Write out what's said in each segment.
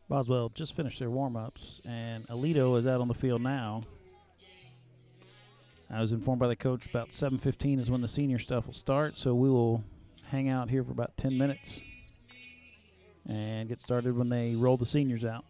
Boswell just finished their warm-ups, and Alito is out on the field now. I was informed by the coach about 7:15 is when the senior stuff will start, so we will hang out here for about 10 minutes and get started when they roll the seniors out.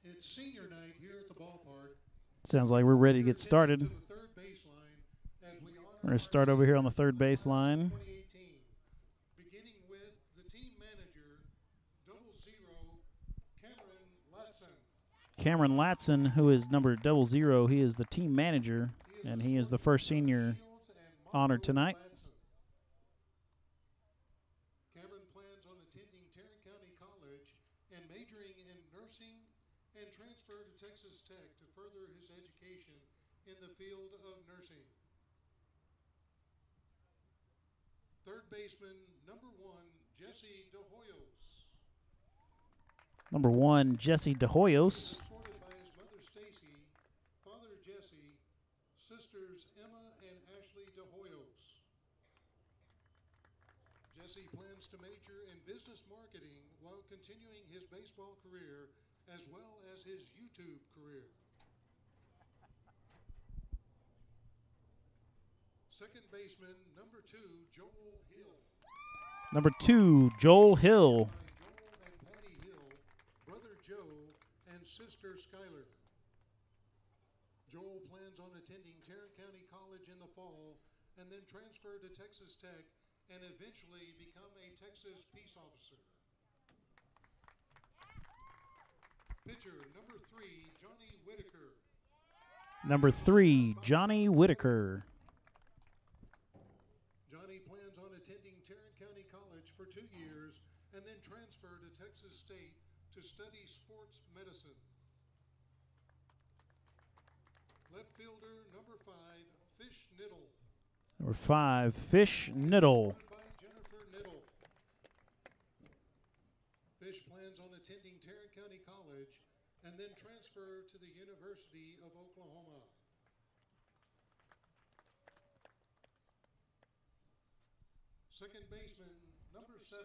It's senior night here at the ballpark. Sounds like we're ready to get started. To the third baseline as we We're going to start over here on the third baseline. 2018, beginning with the team manager, 00, Cameron Latson. Cameron Latson, who is number 00, he is the team manager, and he is the first senior honored tonight. Cameron plans on attending Tarrant County College and majoring in nursing and transfer to Texas Tech to further his education in the field of nursing. Third baseman, number 1, Jesse DeHoyos. Number 1, Jesse DeHoyos. Sorted by his mother Stacy, father Jesse, sisters Emma and Ashley DeHoyos. Jesse plans to major in business marketing while continuing his baseball career as well as his YouTube career. Second baseman, number 2, Joel Hill. Number 2, Joel Hill. Joel and Patty Hill, brother Joe, and sister Skylar. Joel plans on attending Tarrant County College in the fall and then transfer to Texas Tech and eventually become a Texas peace officer. Pitcher, number 3, Johnny Whitaker. Number 3, Johnny Whitaker. Johnny plans on attending Tarrant County College for 2 years and then transfer to Texas State to study sports medicine. Left fielder, number 5, Fish Niddle. Number 5, Fish Niddle. By Jennifer Niddle. Fish plans on attending Tarrant County College and then transfer to the University of Oklahoma. Second baseman, number 7,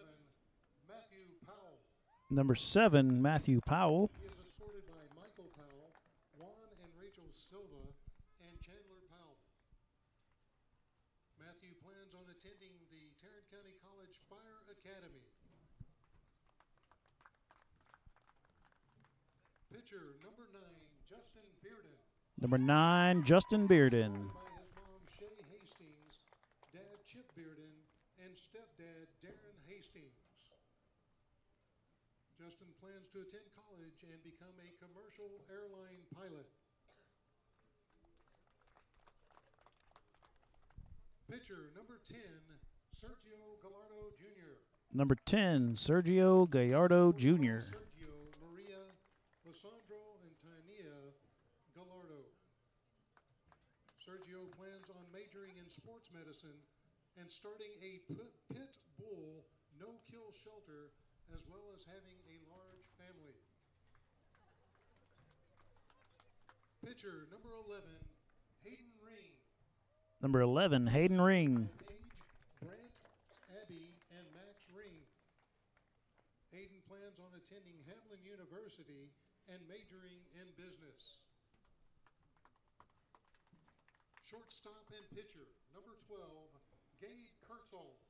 Matthew Powell. Number 7, Matthew Powell. He is escorted by Michael Powell, Juan and Rachel Silva, and Chandler Powell. Matthew plans on attending the Tarrant County College Fire Academy. Pitcher, number 9, Justin Bearden. Number 9, Justin Bearden. By his mom, Shay Hastings, dad, Chip Bearden, and stepdad, Darren Hastings. Justin plans to attend college and become a commercial airline pilot. Pitcher, number 10, Sergio Gallardo Jr. Number 10, Sergio Gallardo Jr. Sergio, Maria, Lissandro, and Tania Gallardo. Sergio plans on majoring in sports medicine and starting a pit bull no-kill shelter as well as having a large family. Pitcher, number 11, Hayden Ring. Number 11, Hayden Ring. Age, Brant, Abby, and Max Ring. Hayden plans on attending Hamlin University and majoring in business. Shortstop and pitcher, number 12, Gabe Kurtzels.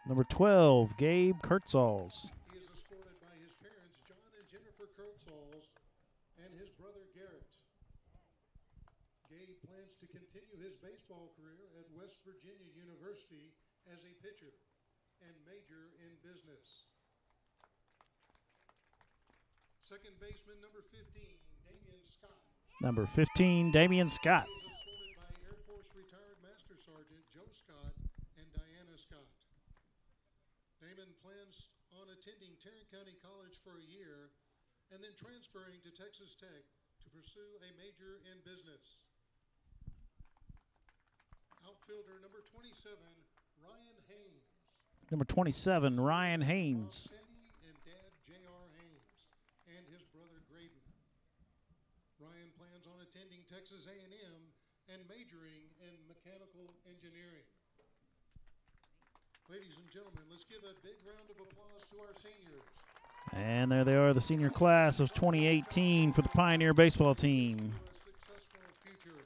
Number 12, Gabe Kurtzels. He is escorted by his parents, John and Jennifer Kurtzels, and his brother Garrett. Gabe plans to continue his baseball career at West Virginia University as a pitcher and major in business. Second baseman, number 15, Damian Scott. Number 15, Damian Scott. He is escorted by Air Force retired Master Sergeant Joe Scott and Diana Scott. Damon plans on attending Tarrant County College for a year and then transferring to Texas Tech to pursue a major in business. Outfielder number 27, Ryan Haynes. Number 27, Ryan Haynes. Mom Cindy and dad J.R. Haynes and his brother Graydon. Ryan plans on attending Texas A&M and majoring in mechanical engineering. Ladies and gentlemen, let's give a big round of applause to our seniors. And there they are, the senior class of 2018 for the Pioneer baseball team. For a successful future.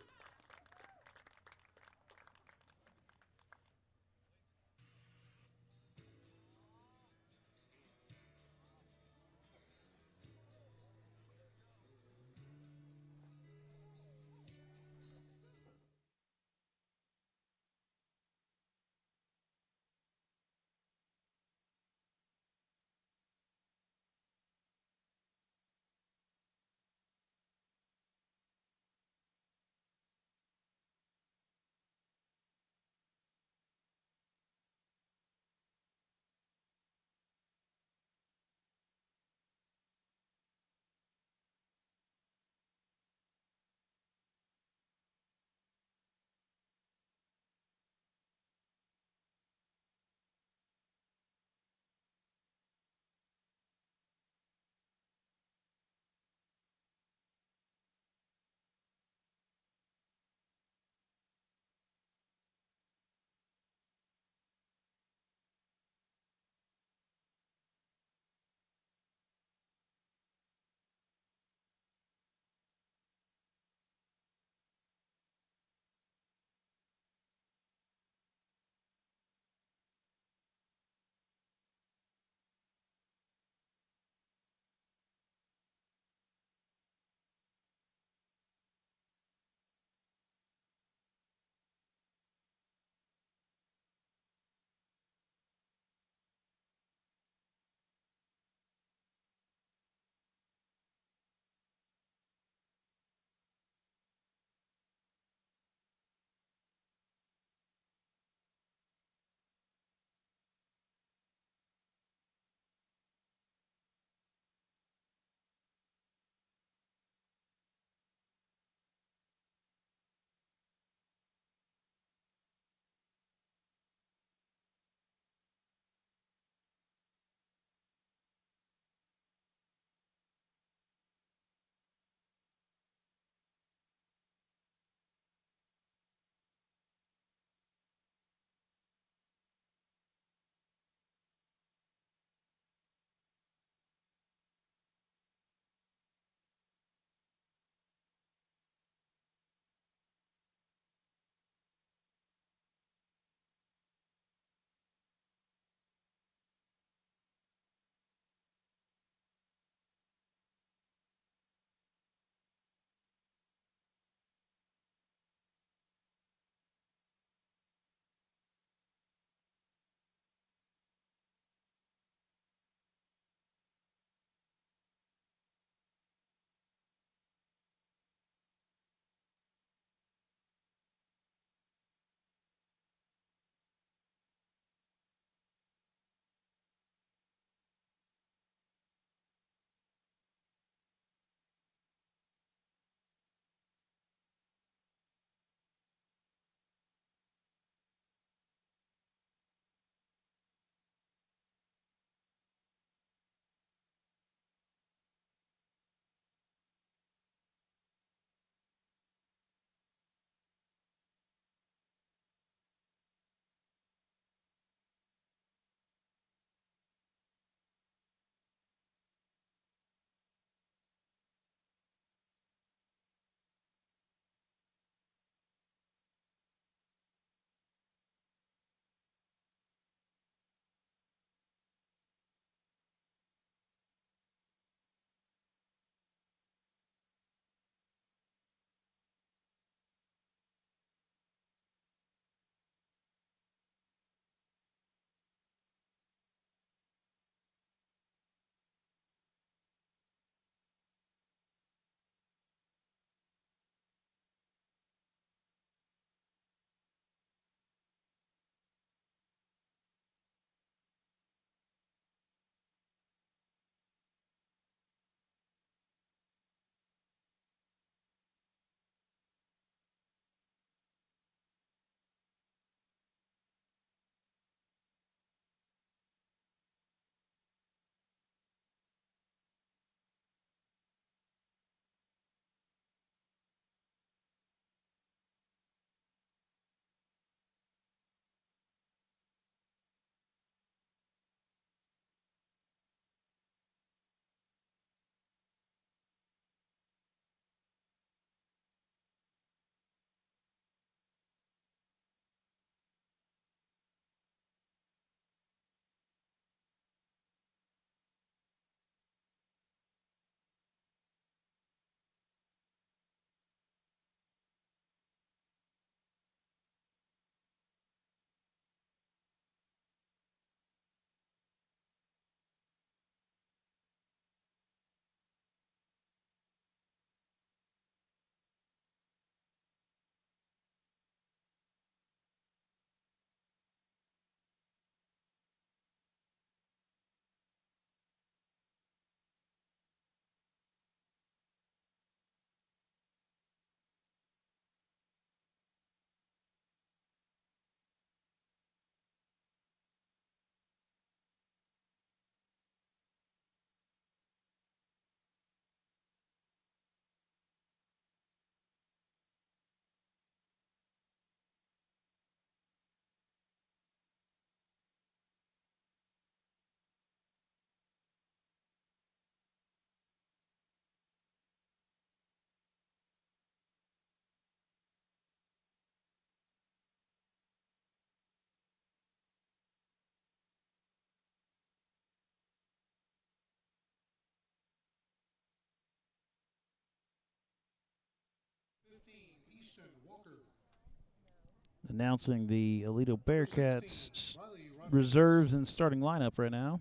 Easton Walker. Announcing the Aledo Number Bearcats 16, Riley Rodriguez. reserves and starting lineup right now.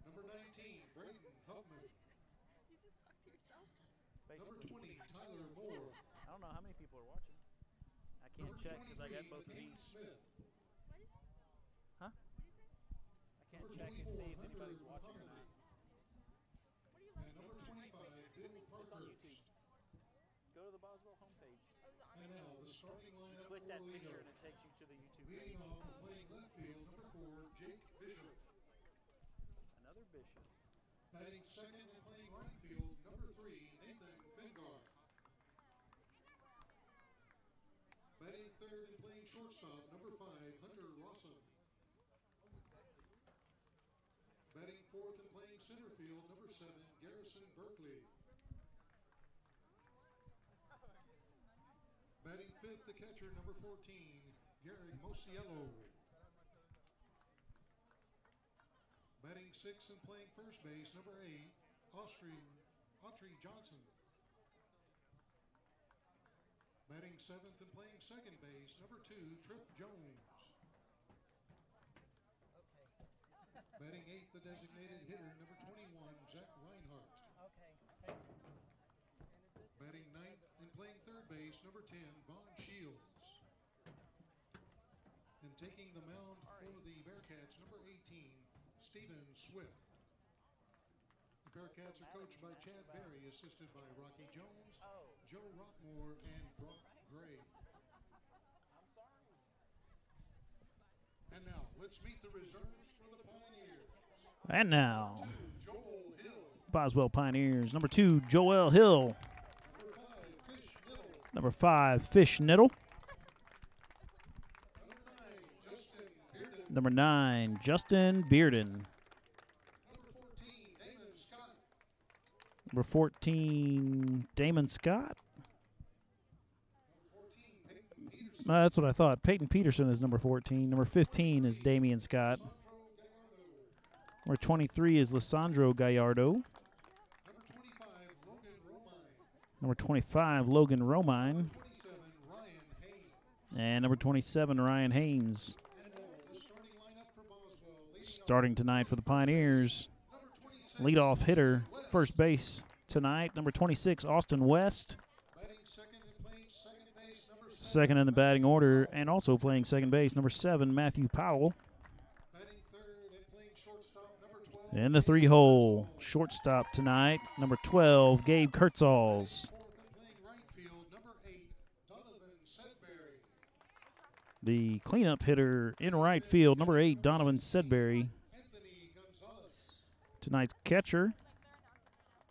Number 19, Braden Huffman. Number 20, Tyler Moore. I don't know how many people are watching. I can't Number check because I got 23, both of McKinney these. Smith. I can't Number check and 24, see if Hunter anybody's watching or Mohammed. not. And number 25, Bill It's on Parkhurst. YouTube. Go to the Boswell homepage. And now the starting lineup Click for that Aledo. picture and it takes you to the YouTube Leading page. off and playing left field, number 4, Jake Bishop. Another Bishop. Batting second and playing right field, number 3, Nathan Fingard. Batting third and playing shortstop, number 5, Hunter Lawson. Batting fourth and playing center field, number 7, Garrison Berkeley. Batting fifth, the catcher, number 14, Gary Mosiello. Batting sixth and playing first base, number 8, Autry Johnson. Batting seventh and playing second base, number 2, Trip Jones. Batting eighth, the designated hitter, number 21, Zach Reinhardt. Batting ninth and playing third base, number 10, Vaughn Shields. And taking the mound for the Bearcats, number 18, Stephen Swift. The Bearcats are coached by Chad Berry, assisted by Rocky Jones, Joe Rockmore, and Brock Gray. And now, let's meet the reserves for the Pioneers. And now, Joel Hill. Boswell Pioneers. Number 2, Joel Hill. Number 5, Fish Little. Number 5, Fish Nittle. Number 9, Justin Bearden. Number 9, Justin Bearden. Number 14, Number 14, Damon Damon Scott. Scott. Number 14, Peyton Peterson. That's what I thought. Peyton Peterson is number 14. Number 15 is Damian Scott. Sandro Gallardo. Number 23 is Lissandro Gallardo. Number 25, Logan Romine. Number 25, Logan Romine. Number 27, Ryan Haynes. And number 27, Ryan Haynes. And the starting lineup for Boswell. Starting tonight for the Pioneers. Number 26, Leadoff hitter, first base tonight. Number 26, Austin West. batting second and playing second base, number 7. Second in the batting order and also playing second base. Number 7, Matthew Powell. Batting third and playing shortstop, number 12. In the 3-hole, shortstop tonight. Number 12, Gabe Kurtzals. Fourth and playing right field, number 8, Donovan Sedberry. The cleanup hitter in right field, number 8, Donovan Sedberry. Anthony Gonzalez. Tonight's catcher,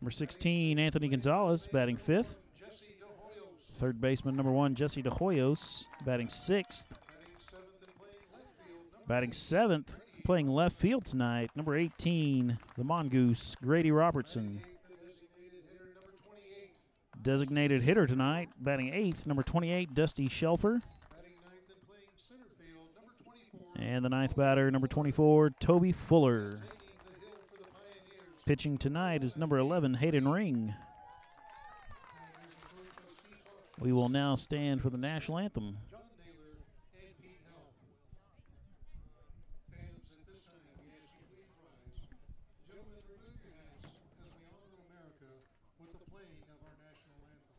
number 16, Anthony Gonzalez, batting 5th. Jesse DeHoyos. Third baseman, number 1, Jesse DeHoyos, batting 6th. Batting seventh and playing left field, Batting 7th, playing left field number 8, tonight, number 18, the Mongoose, Grady Robertson. designated hitter, number 28. Designated hitter tonight, batting 8th, number 28, Dusty Shelfer. Batting ninth and playing center field, number 24. And the ninth batter, number 24, Toby Fuller. Taking the hill for the Pioneers. Pitching tonight is number 11, Hayden Ring. We will now stand for the national anthem. John Naylor and Pete Helm. Fans, at this time, we ask you please rise. Gentlemen, remove your hats as we honor America with the playing of our national anthem.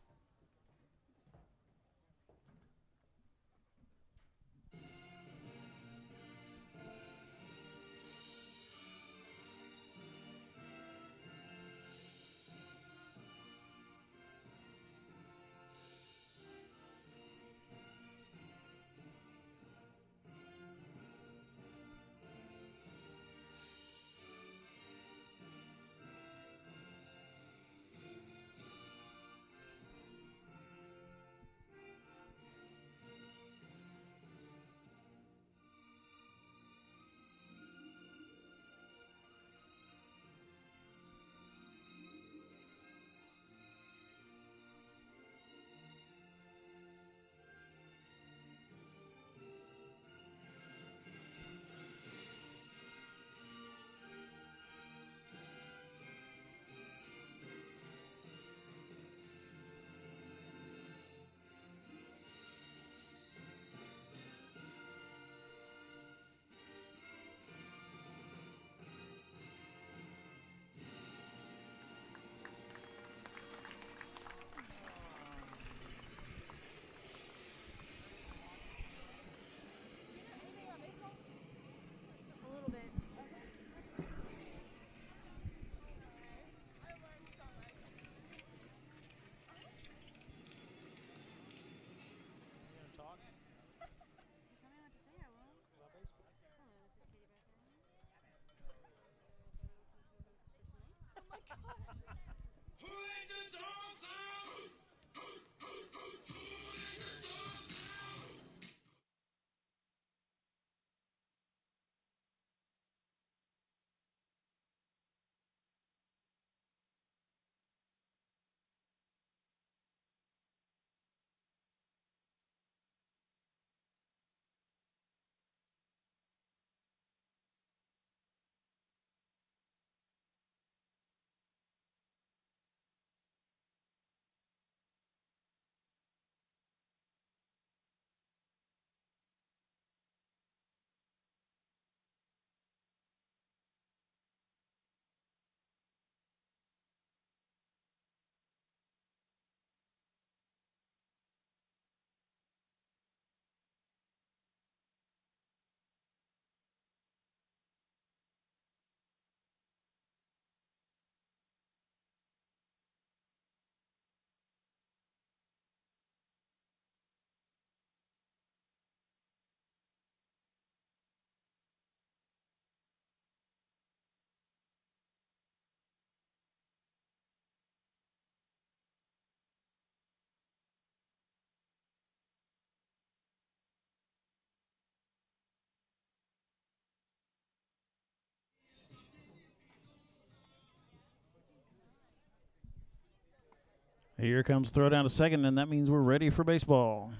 Here comes throw down to second, and that means we're ready for baseball.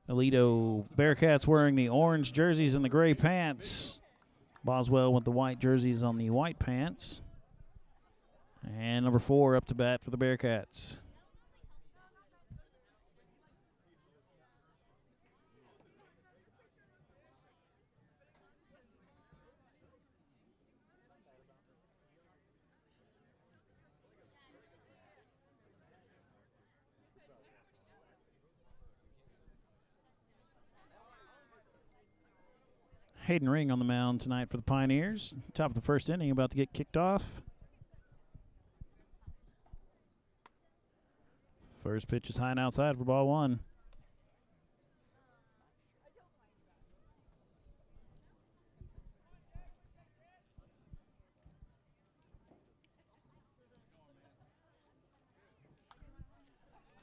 Aledo Bearcats wearing the orange jerseys and the gray pants. Boswell with the white jerseys on the white pants. And number 4 up to bat for the Bearcats. Hayden Ring on the mound tonight for the Pioneers. Top of the first inning, about to get kicked off. First pitch is high and outside for ball 1.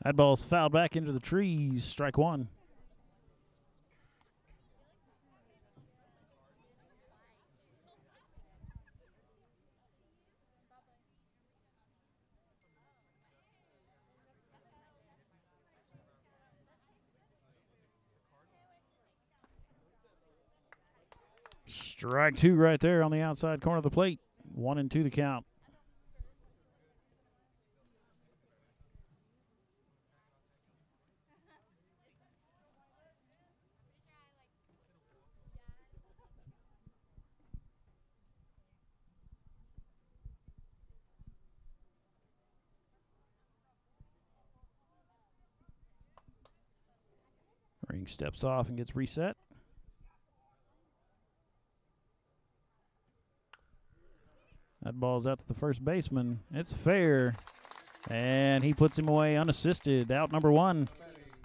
That ball's fouled back into the trees. Strike 1. Strike 2 right there on the outside corner of the plate. 1-2 the count. Ring steps off and gets reset. That ball's out to the first baseman. It's fair. And he puts him away unassisted. Out number 1.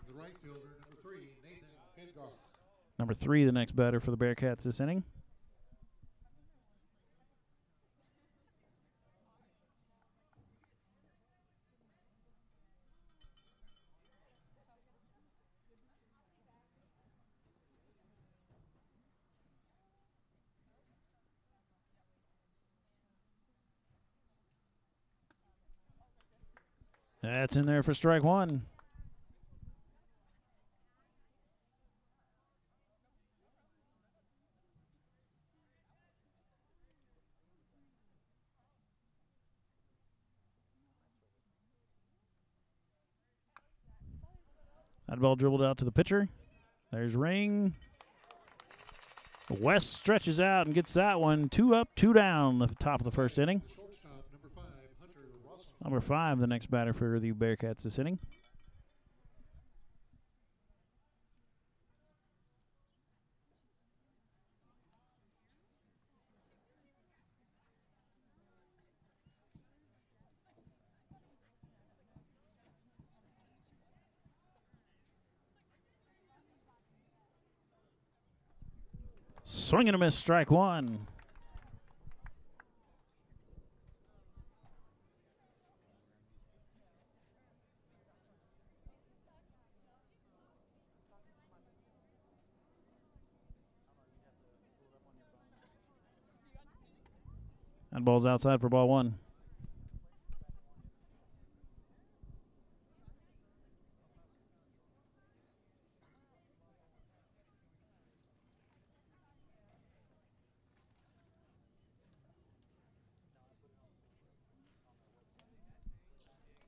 The right fielder, number 3, Nathan Pengar. Number 3, the next batter for the Bearcats this inning. That's in there for strike 1. That ball dribbled out to the pitcher. There's Ring. West stretches out and gets that one. 2 up, 2 down, the top of the first inning. Shortstop, number 5, Hunter Russell. Number 5, the next batter for the Bearcats this inning. Swing and a miss, strike 1. That ball's outside for ball 1.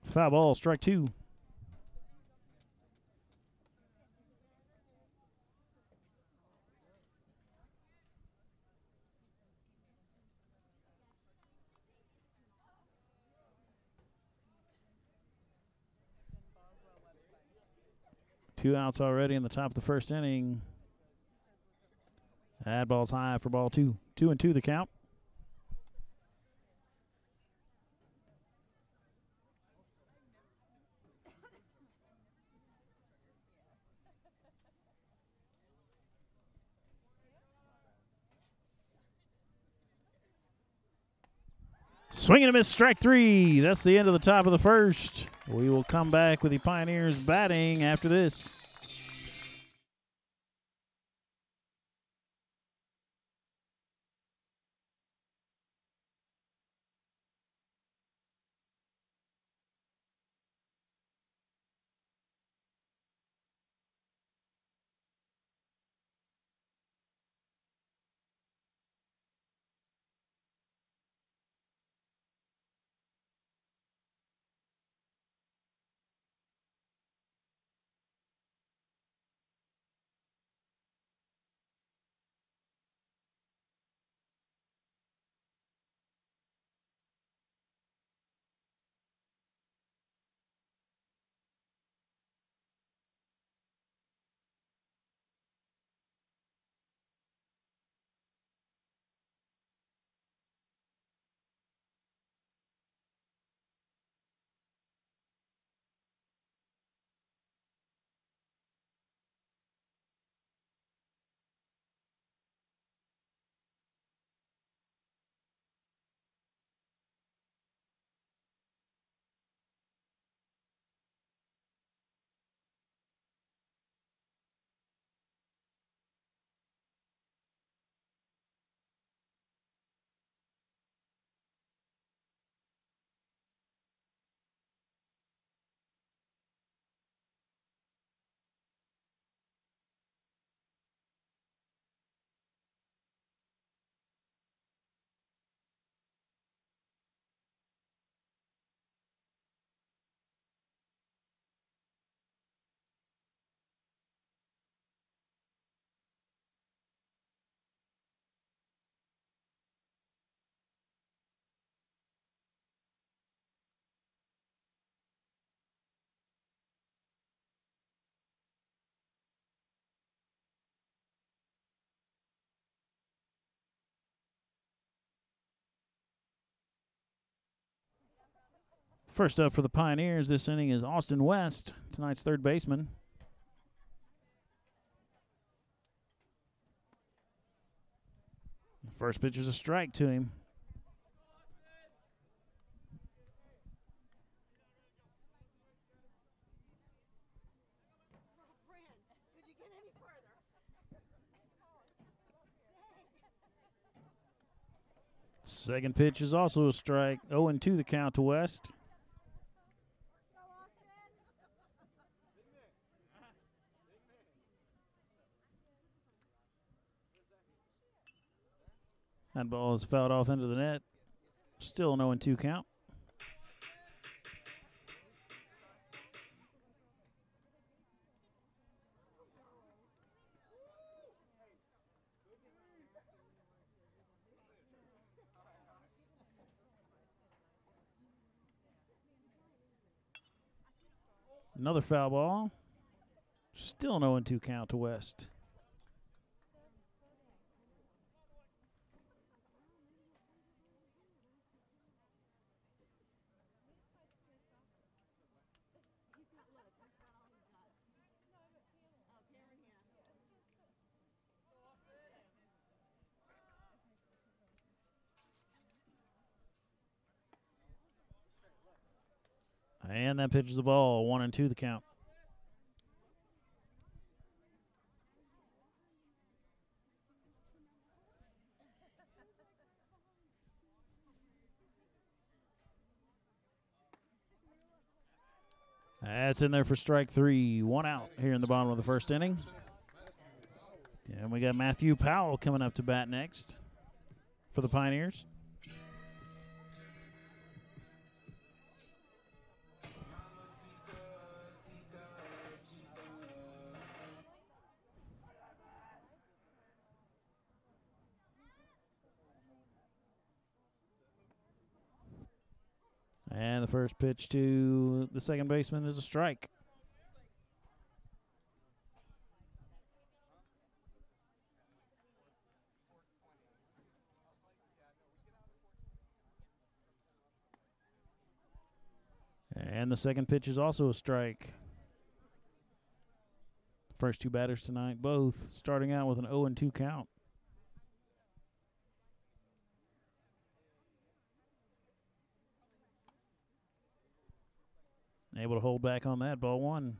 Foul ball, strike 2. Two outs already in the top of the first inning. That ball's high for ball 2. 2-2 the count. Swing and a miss, strike 3. That's the end of the top of the first. We will come back with the Pioneers batting after this. First up for the Pioneers this inning is Austin West, tonight's third baseman. The first pitch is a strike to him. Second pitch is also a strike. 0-2 the count to West. That ball is fouled off into the net. Still an 0-2 count. Another foul ball. Still an 0-2 count to West. And that pitches the ball. 1-2 the count. That's in there for strike 3. 1 out here in the bottom of the first inning. And we got Matthew Powell coming up to bat next for the Pioneers. And the first pitch to the second baseman is a strike. And the second pitch is also a strike. First two batters tonight, both starting out with an 0-2 count. Able to hold back on that, ball 1.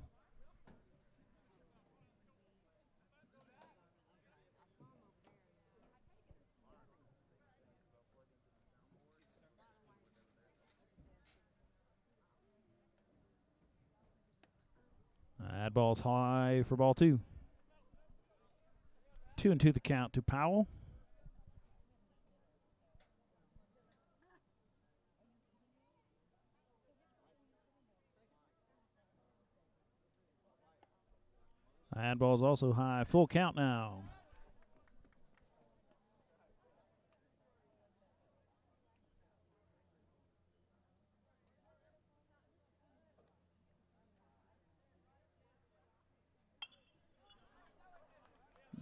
That ball's high for ball 2. 2-2 the count to Powell. That ball's also high. Full count now.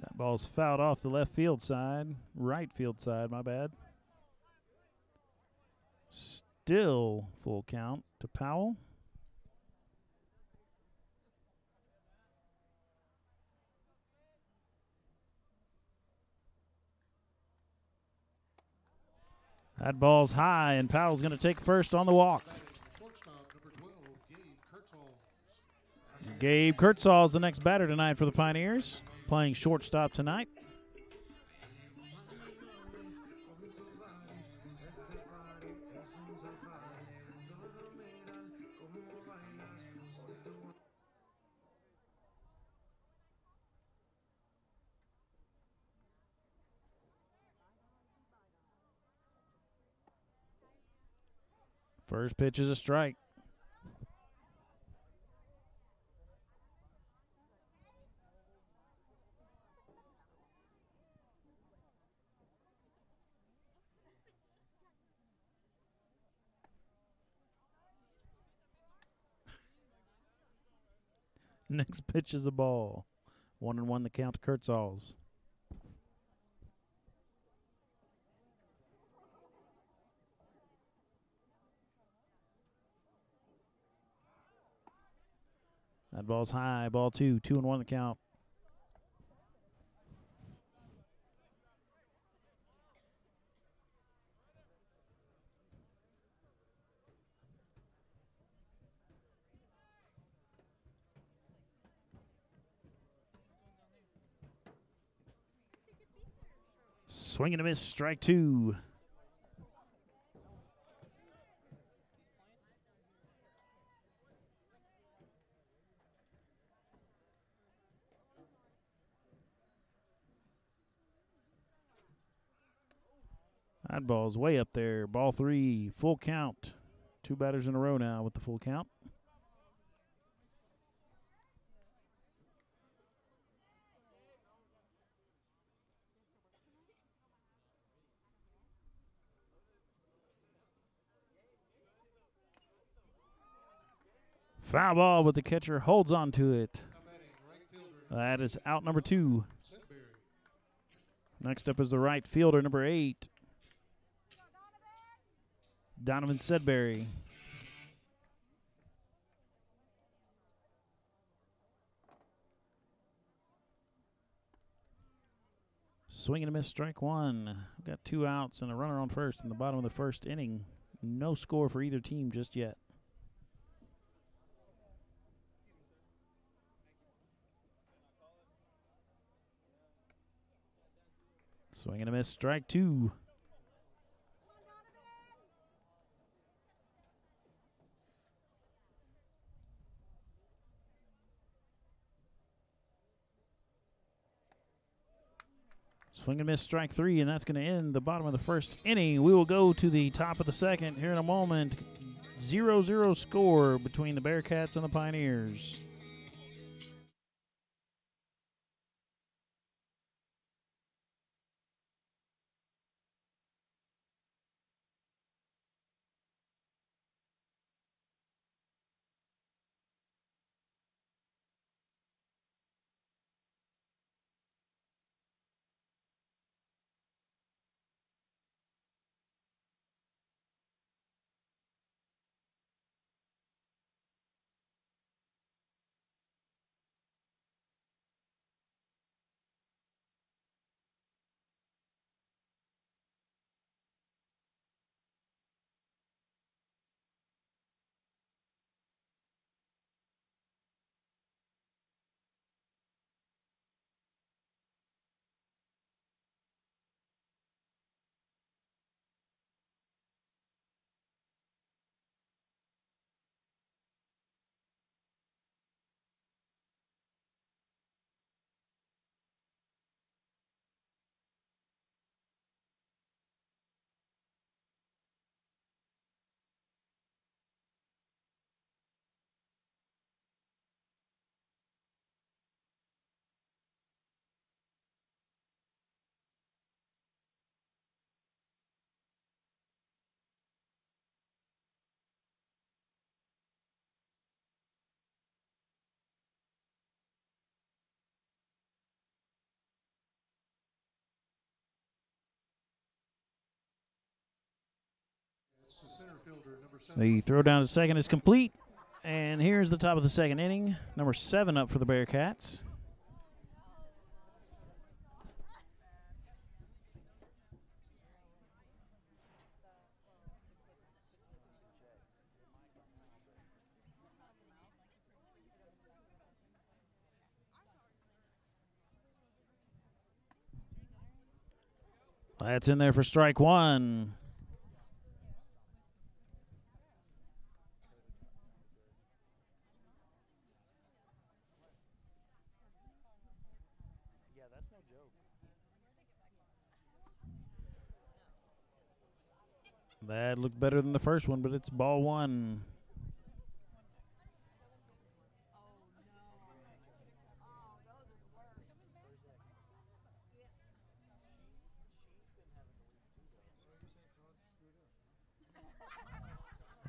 That ball's fouled off the left field side. Right field side, my bad. Still full count to Powell. That ball's high, and Powell's going to take first on the walk. Shortstop, number 12, Gabe Kurtzall. Gabe Kurtzall is the next batter tonight for the Pioneers, playing shortstop tonight. First pitch is a strike. Next pitch is a ball. 1-1 the count to Kurtzall's. That ball's high. Ball 2. 2-1 the count. Swing and a miss. Strike 2. That ball's way up there. Ball 3, full count. 2 batters in a row now with the full count. Foul ball, but the catcher holds on to it. That is out number 2. Next up is the right fielder, number 8. Donovan Sedberry. Swing and a miss, strike 1. Got 2 outs and a runner on first in the bottom of the first inning. No score for either team just yet. Swing and a miss, strike 2. Swing and miss, strike 3, and that's going to end the bottom of the first inning. We will go to the top of the second here in a moment. 0-0 score between the Bearcats and the Pioneers. The throw down to second is complete. And here's the top of the second inning. Number 7 up for the Bearcats. That's in there for strike 1. That looked better than the first one, but it's ball 1.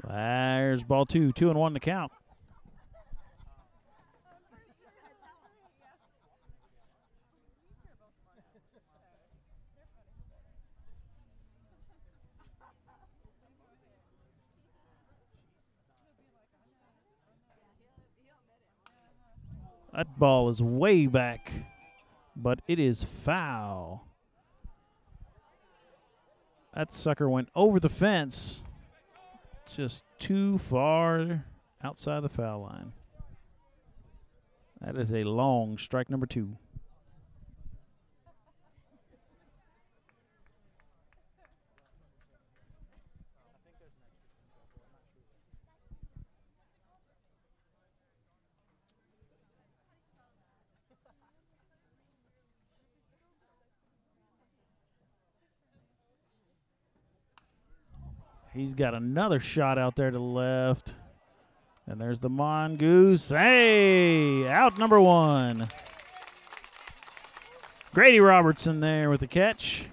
There's ball 2. 2-1 to count. That ball is way back, but it is foul. That sucker went over the fence, just too far outside the foul line. That is a long strike number 2. He's got another shot out there to the left. And there's the Mongoose. Hey, out number 1. Grady Robertson there with the catch.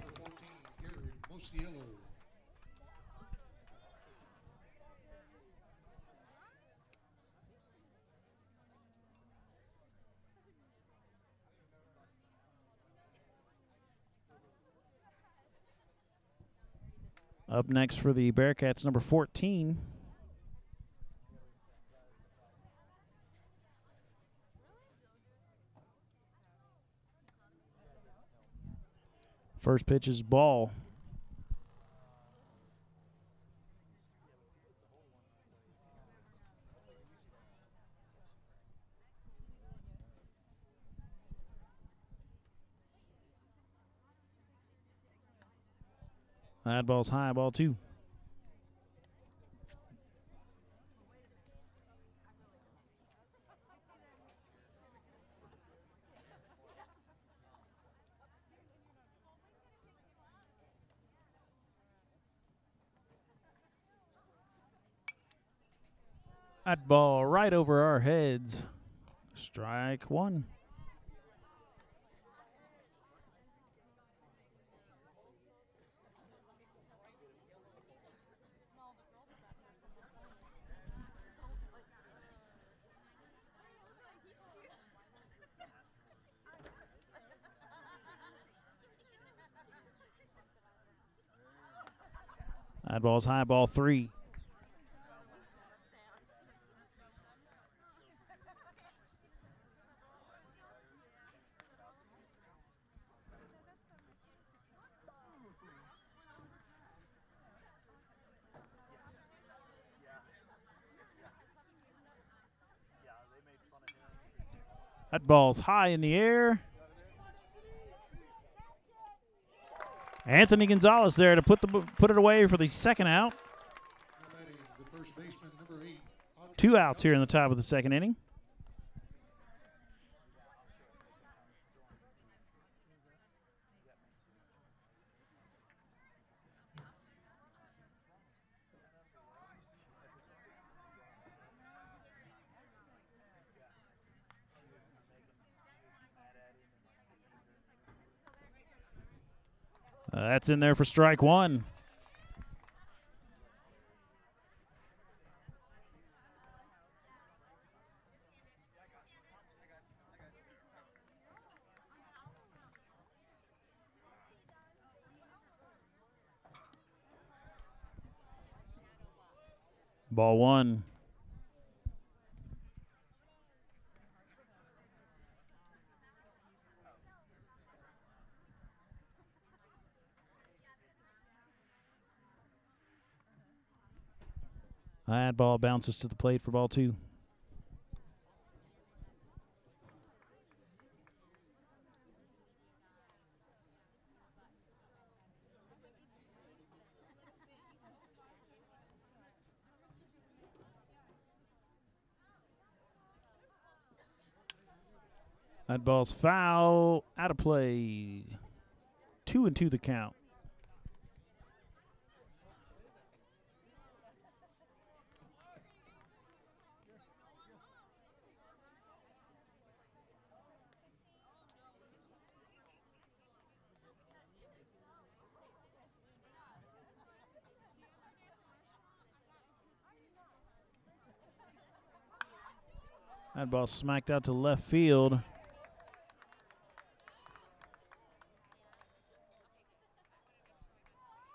Up next for the Bearcats, number 14. First pitch is ball. That ball's high, ball 2. That ball right over our heads. Strike 1. That ball's high, ball 3. That ball's high in the air. Anthony Gonzalez there to put it away for the second out. 2 outs here in the top of the second inning. That's in there for strike 1. Ball 1. That ball bounces to the plate for ball 2. That ball's foul, out of play. 2-2 the count. That ball smacked out to left field.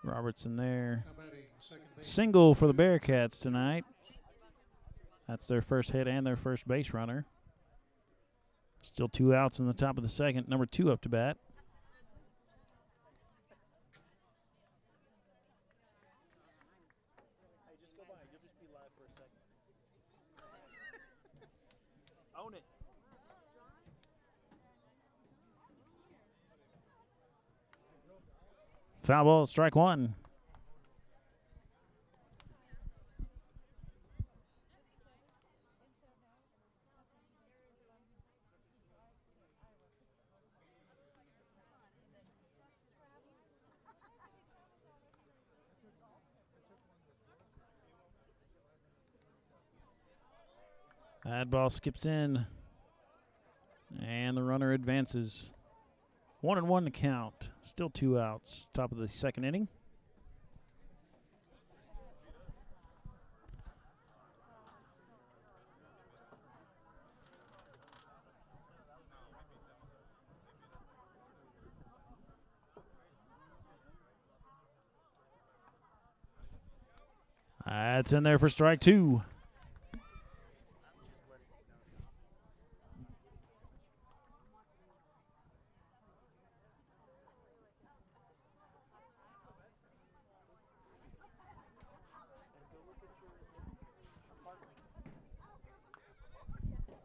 Robertson there. Single for the Bearcats tonight. That's their first hit and their first base runner. Still 2 outs in the top of the second. Number 2 up to bat. Own it. Foul ball, strike one. That ball skips in, and the runner advances. 1-1 to count. Still 2 outs. Top of the second inning. That's in there for strike 2.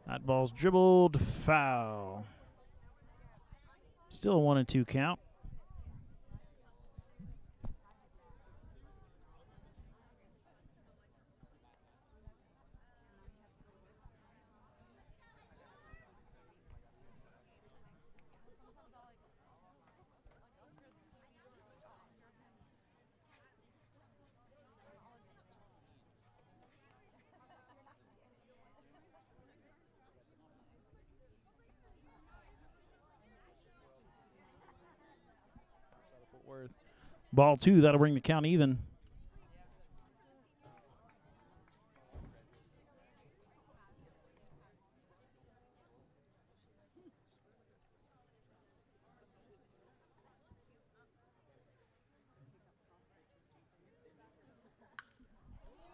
That ball's dribbled, foul. Still a 1-2 count. Ball 2, that'll bring the count even.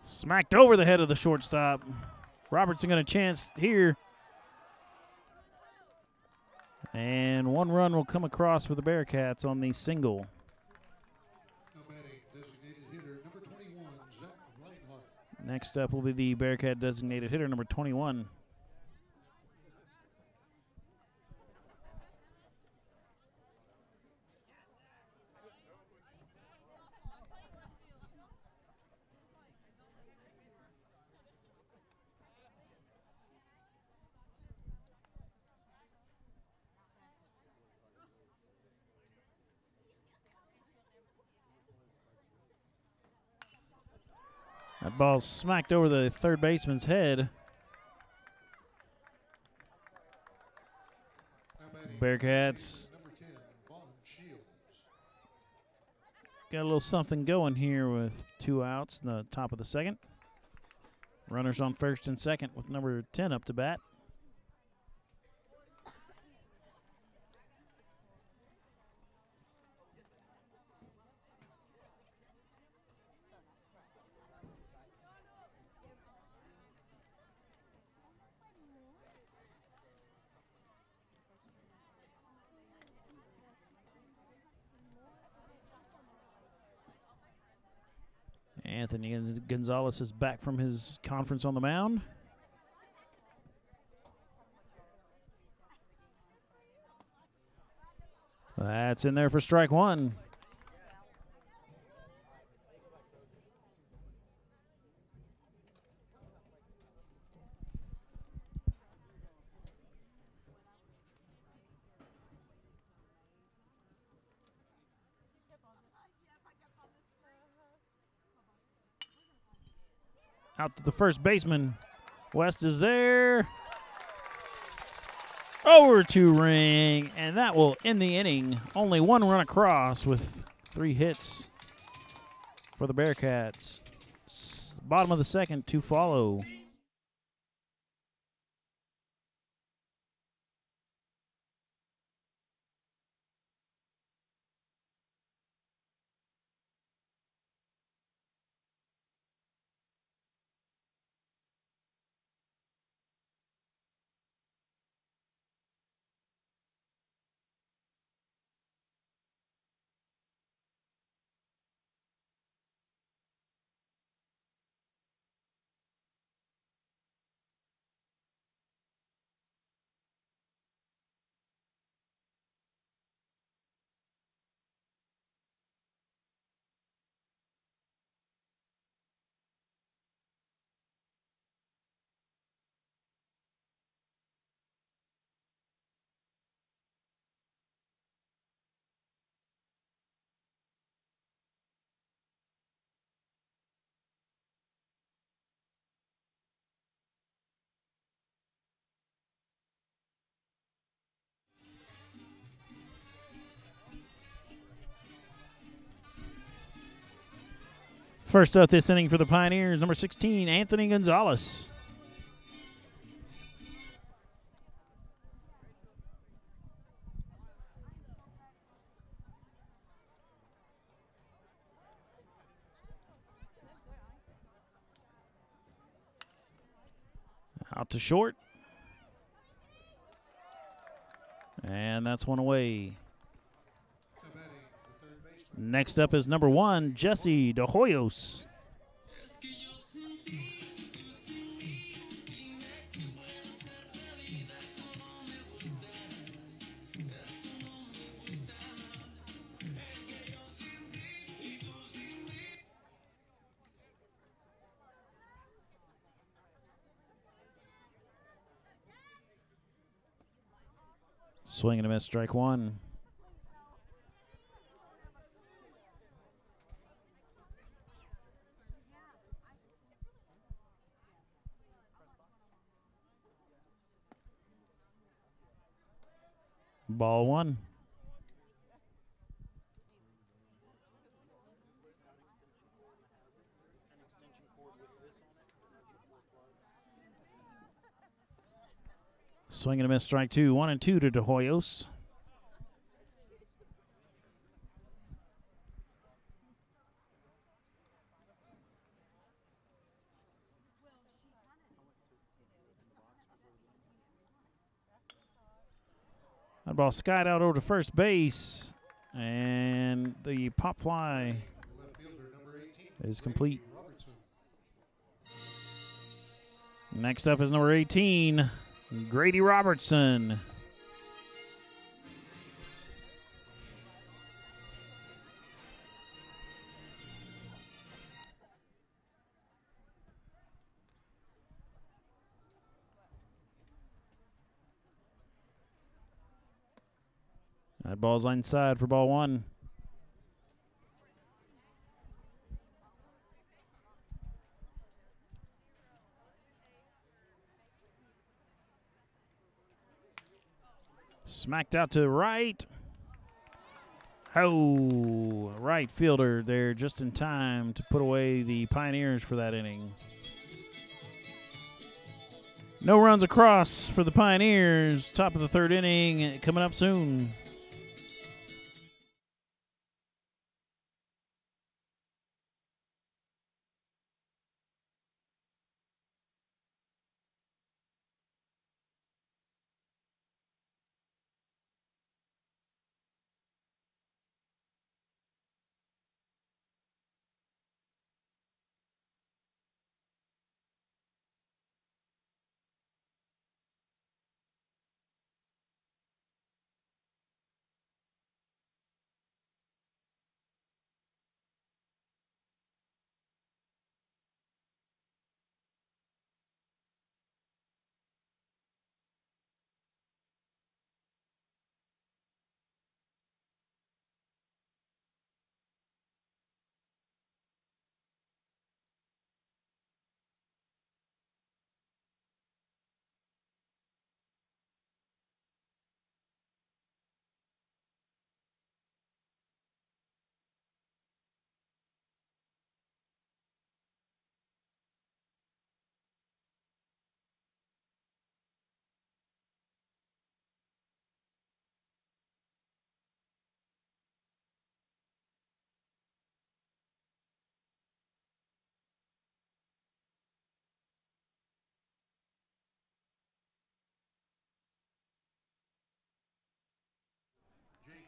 Smacked over the head of the shortstop. Robertson going to chance here. And 1 run will come across for the Bearcats on the single. Next up will be the Bearcat designated hitter, number 21. That ball smacked over the third baseman's head. Bearcats got a little something going here with 2 outs in the top of the second. Runners on first and second with number 10 up to bat. Anthony Gonzalez is back from his conference on the mound. That's in there for strike 1. Out to the first baseman. West is there. Over to Ring, and that will end the inning. Only 1 run across with 3 hits for the Bearcats. Bottom of the second to follow. First up this inning for the Pioneers, number 16, Anthony Gonzalez. Out to short. And that's one away. Next up is number 1, Jesse De Hoyos. Swing and a miss, strike one. Ball one. Swing and a miss, strike two. 1-2 to De Hoyos. That ball skied out over to first base, and the pop fly is complete. Next up is number 18, Grady Robertson. That ball's inside for ball one. Smacked out to right. Oh, right fielder there just in time to put away the Pioneers for that inning. No runs across for the Pioneers. Top of the third inning coming up soon.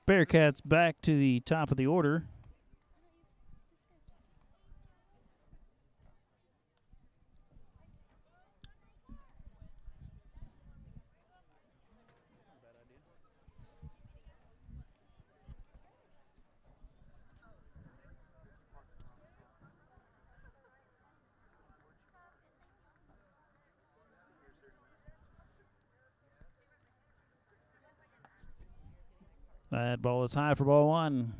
Bearcats back to the top of the order. That ball is high for ball one.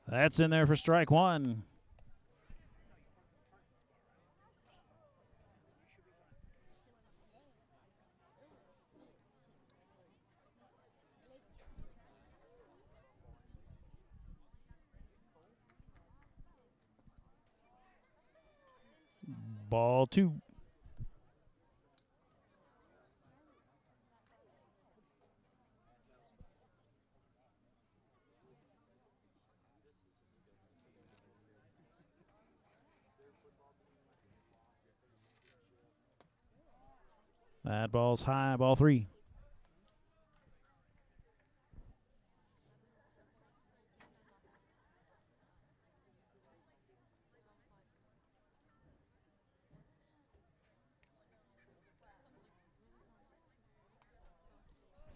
That's in there for strike one. Ball 2. That ball's high, ball 3.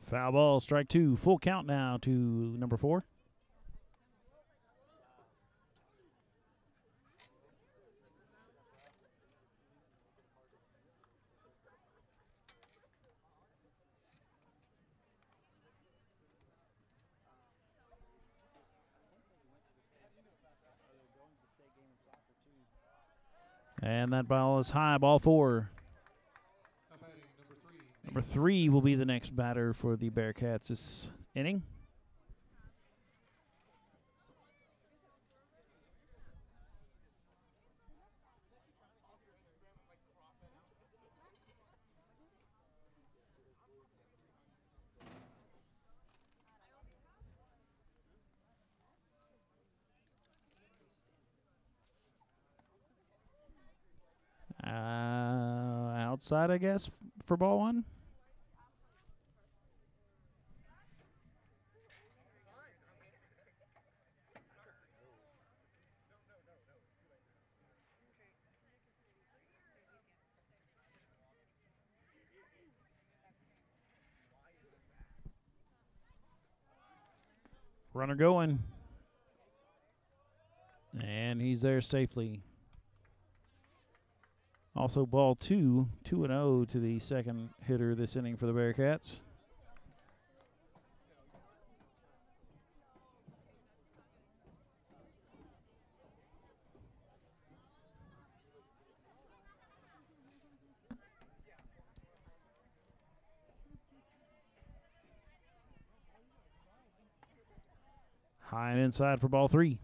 Foul ball, strike 2. Full count now to number 4. And that ball is high, ball 4. Number 3 will be the next batter for the Bearcats this inning. Outside, I guess, for ball 1. Runner going. And he's there safely. Also, ball 2, 2-0 to the second hitter this inning for the Bearcats. High and inside for ball 3.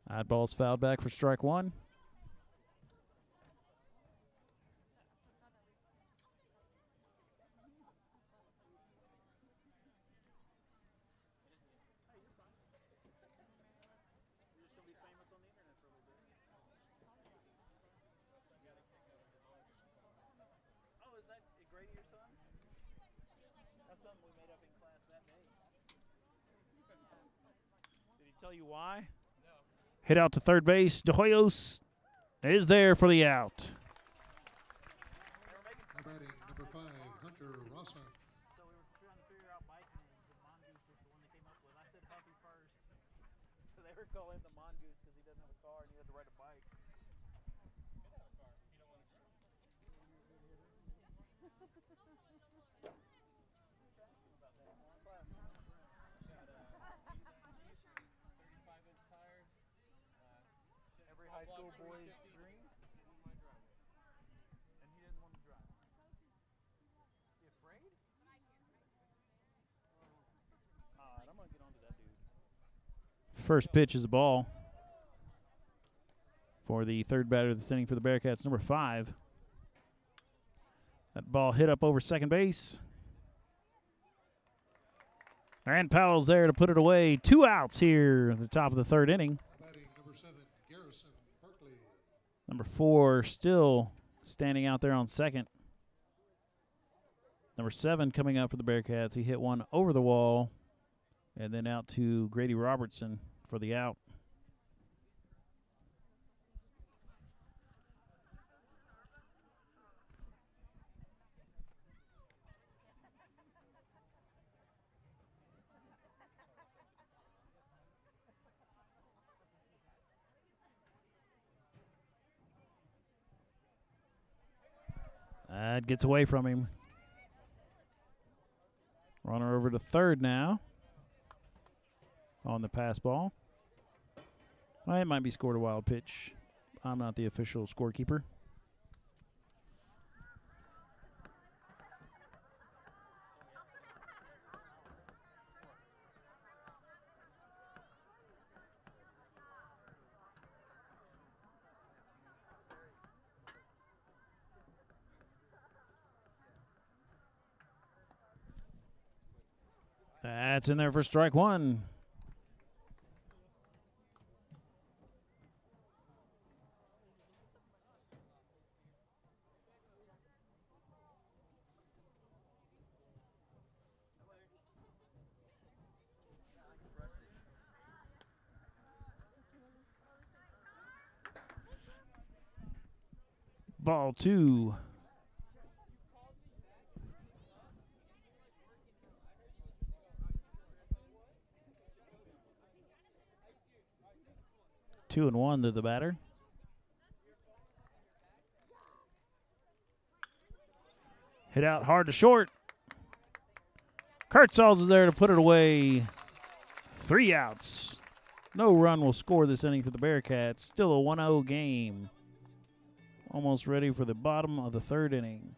That ball's fouled back for strike 1. Did he tell you why? Hit out to third base. De Hoyos is there for the out. Batting number 5, Hunter Rossa. So we were trying to figure out bike names, and Mongoose was the one they came up with. I said Huffy first. So they were calling him the Mongoose because he doesn't have a car and he had to ride a bike. Every high school boy's dream. And he didn't want to drive. Is he afraid? Alright, I'm going to get on to that dude. First pitch is a ball for the third batter of the inning for the Bearcats, number 5. That ball hit up over second base. And Powell's there to put it away. 2 outs here at the top of the third inning. Batting number 7, Garrison Berkeley. Number 4 still standing out there on second. Number 7 coming up for the Bearcats. He hit one over the wall and then out to Grady Robertson for the out. That gets away from him. Runner over to third now on the pass ball. Well, it might be scored a wild pitch. I'm not the official scorekeeper. That's in there for strike one. Ball two. Two and one to the batter. Hit out hard to short. Kurtzals is there to put it away. 3 outs. No run will score this inning for the Bearcats. Still a 1-0 game. Almost ready for the bottom of the 3rd inning.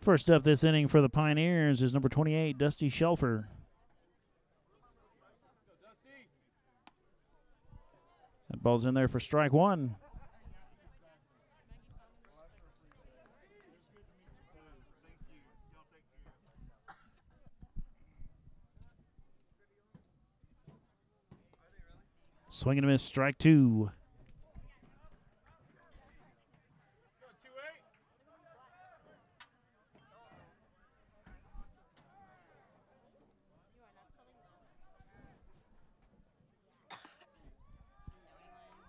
First up this inning for the Pioneers is number 28, Dusty Shelfer. That ball's in there for strike one. Swing and a miss, strike two.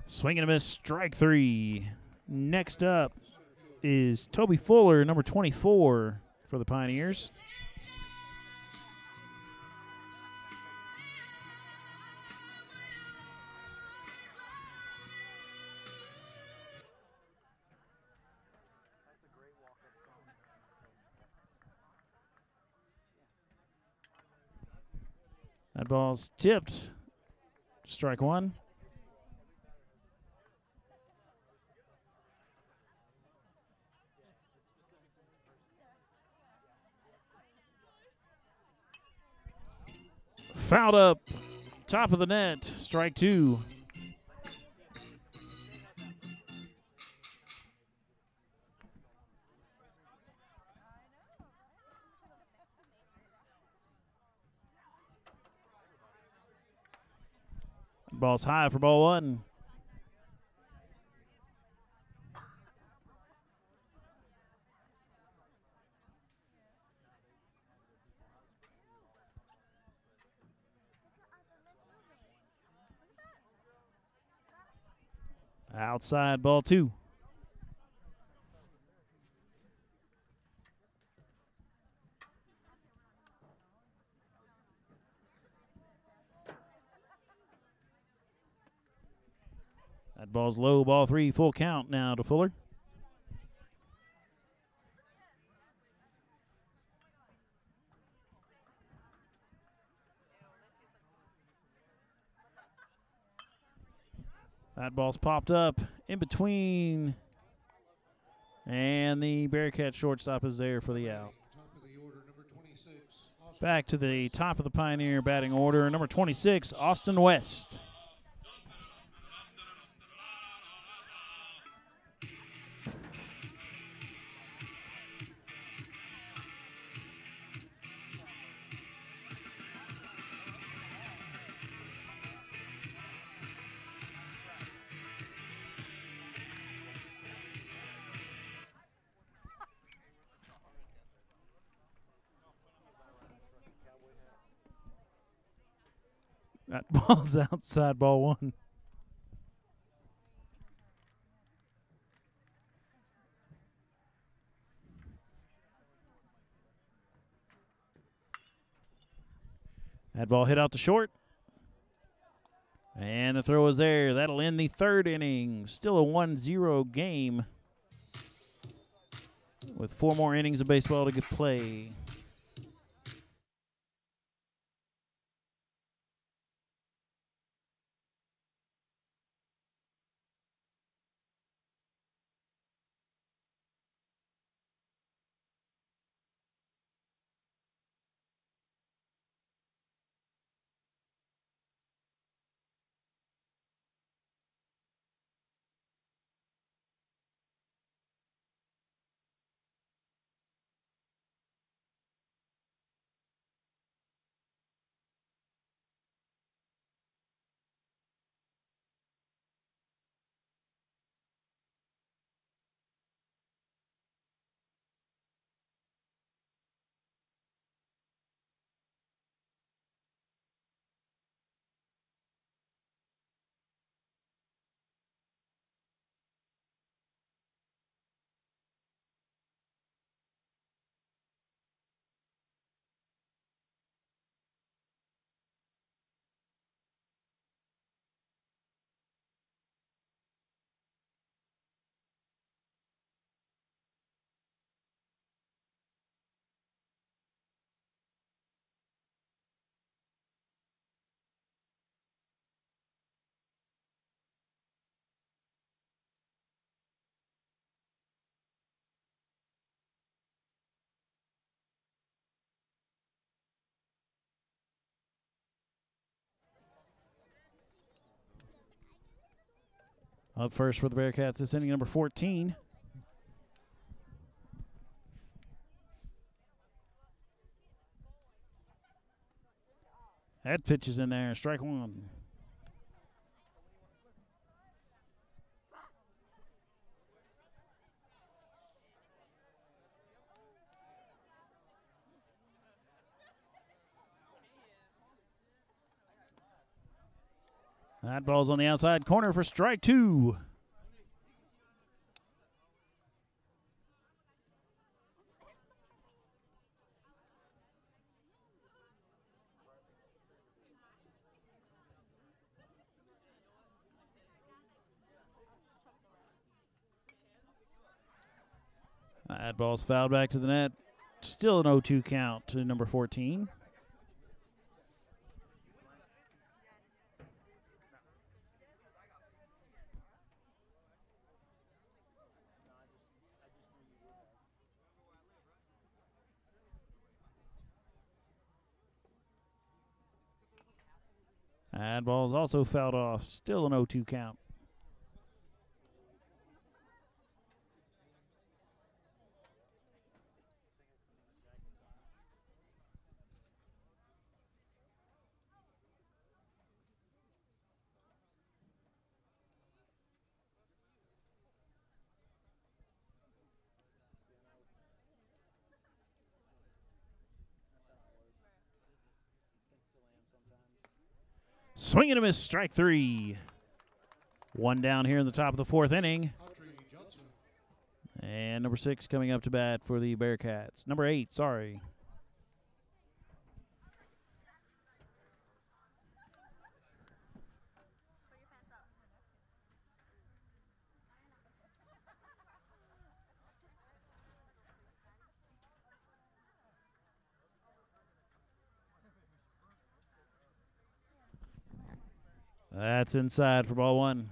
Swing and a miss, strike three. Next up is Toby Fuller, number 24 for the Pioneers. That ball's tipped. Strike one. Fouled up, top of the net, strike two. Ball's high for ball one. Outside, ball two. That ball's low, ball three, full count now to Fuller. That ball's popped up in between, and the Bearcat shortstop is there for the out. Top of the order, number 26. Austin Back to the top of the Pioneer batting order, number 26, Austin West. That ball's outside, ball one. That ball hit out to short. And the throw is there. That'll end the third inning. Still a 1-0 game with 4 more innings of baseball to play. Up first for the Bearcats this inning, number 14. That pitch is in there, strike one. That ball's on the outside corner for strike two. That ball's fouled back to the net. Still an 0-2 count to number 14. That ball's also fouled off. Still an 0-2 count. Swing and a miss, strike three. One down here in the top of the fourth inning. And number 6 coming up to bat for the Bearcats. Number 8, sorry. That's inside for ball one.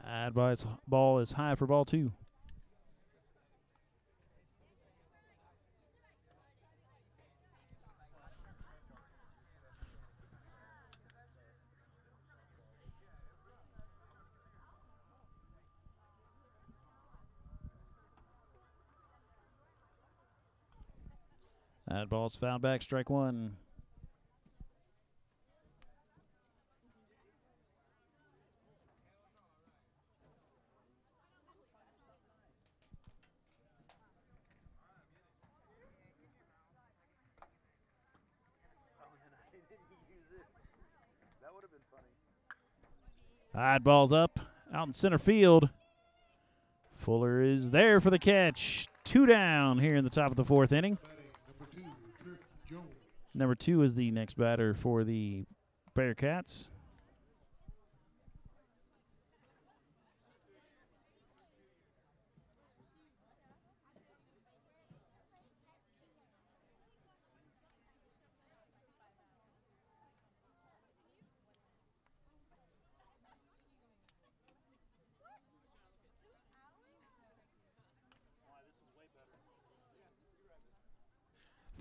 That ball is high for ball 2. That ball's fouled back, strike 1. That ball's up out in center field. Fuller is there for the catch. 2 down here in the top of the 4th inning. Number 2 is the next batter for the Bearcats.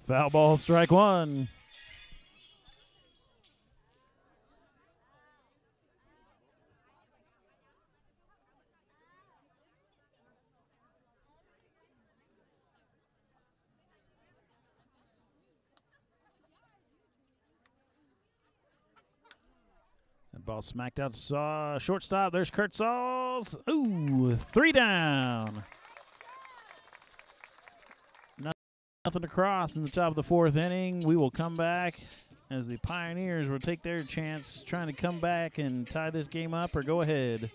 Foul ball, strike 1. That ball smacked out to shortstop. There's Kurt Sauls. Ooh, 3 down. Nothing to cross in the top of the 4th inning. We will come back as the Pioneers will take their chance trying to come back and tie this game up or go ahead.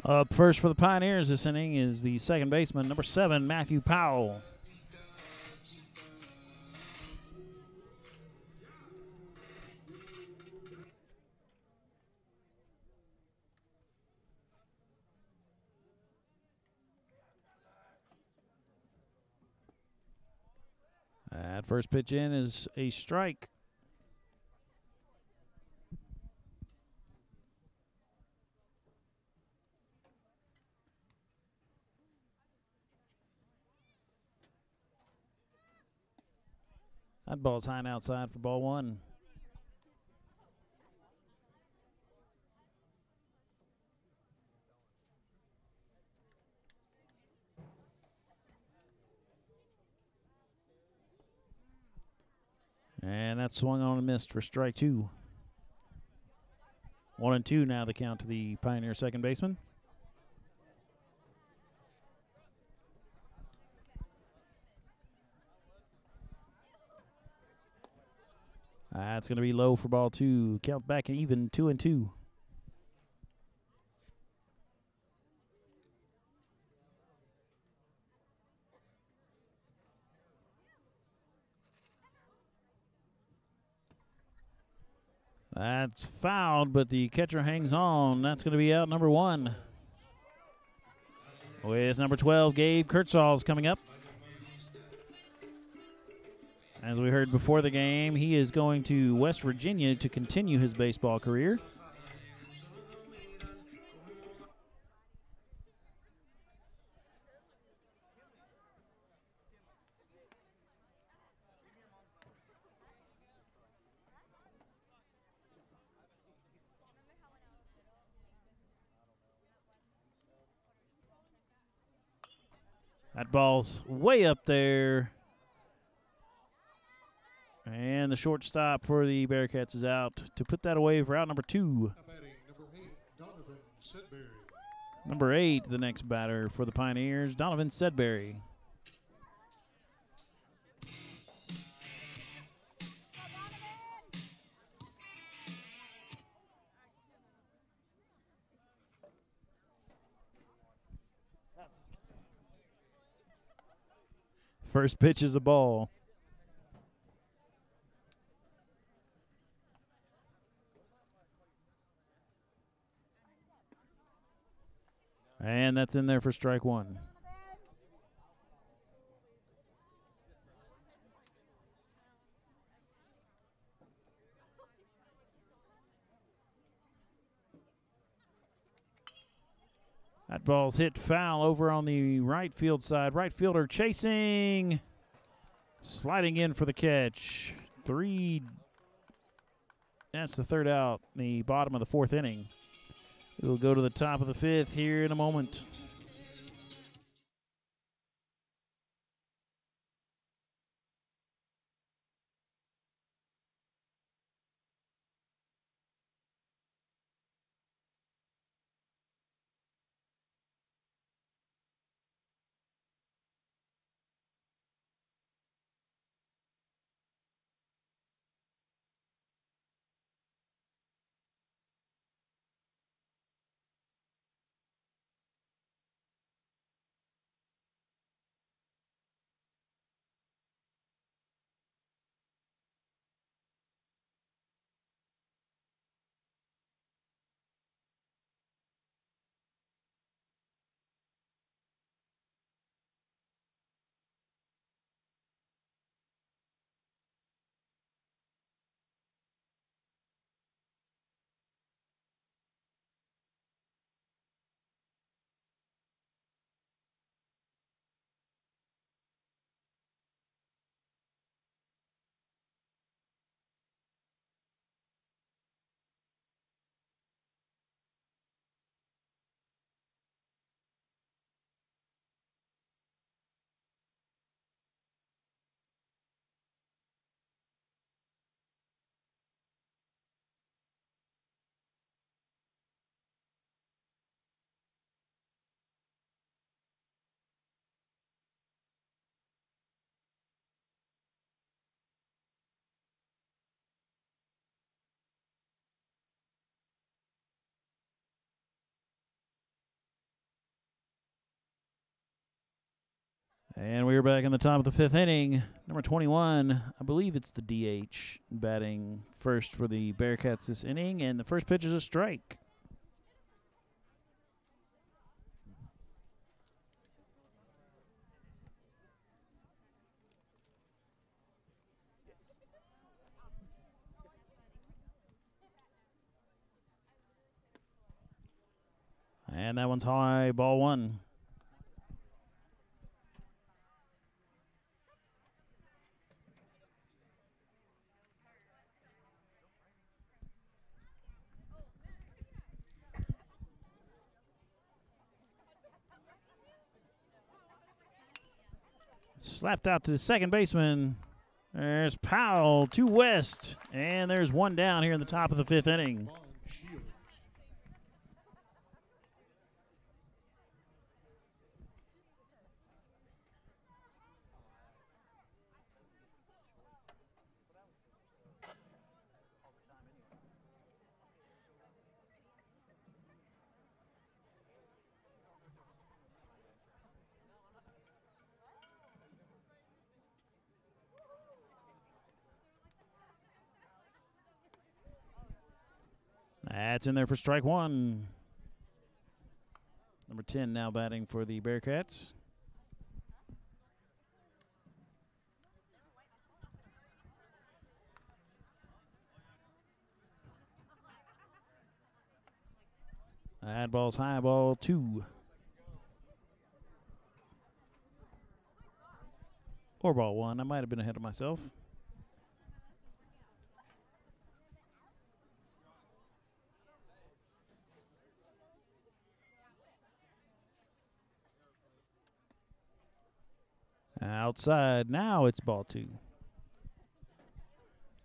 Up first for the Pioneers this inning is the second baseman, number 7, Matthew Powell. That first pitch in is a strike. That ball's high and outside for ball 1. And that swung on and missed for strike 2. 1-2 now the count to the Pioneer second baseman. That's going to be low for ball 2. Count back even, 2-2. That's fouled, but the catcher hangs on. That's going to be out number 1. With number 12, Gabe Kurtzals coming up. As we heard before the game, he is going to West Virginia to continue his baseball career. That ball's way up there. And the shortstop for the Bearcats is out to put that away for out number 2. Batting number 8, Donovan Sedberry. Number 8, the next batter for the Pioneers, Donovan Sedberry. First pitch is a ball. And that's in there for strike 1. That ball's hit foul over on the right field side. Right fielder chasing. Sliding in for the catch. 3. That's the third out, the bottom of the 4th inning. It will go to the top of the 5th here in a moment. And we are back in the top of the 5th inning. Number 21, I believe it's the DH batting first for the Bearcats this inning. And the first pitch is a strike. And that one's high, ball 1. Slapped out to the second baseman. There's Powell to West. And there's one down here in the top of the 5th inning. Vaughn Shields. That's in there for strike 1. Number 10 now batting for the Bearcats. That ball's high, ball 2. Or ball 1. I might have been ahead of myself. Outside. Now it's ball 2.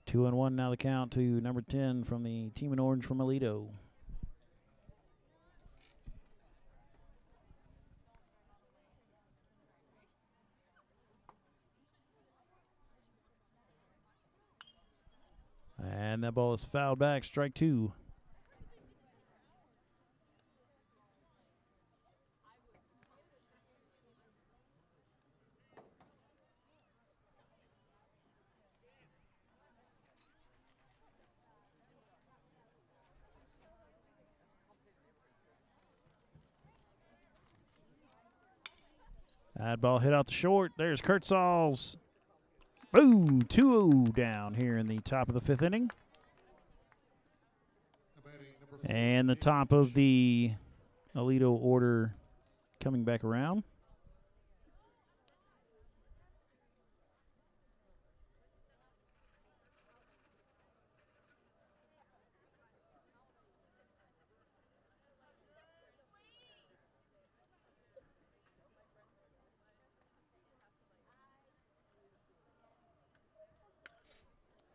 2-1 now the count to number 10 from the team in orange from Aledo. And that ball is fouled back, strike 2. That ball hit out the short. There's Kurtzall's. Boom, 2-0 down here in the top of the 5th inning. And the top of the Aledo order coming back around.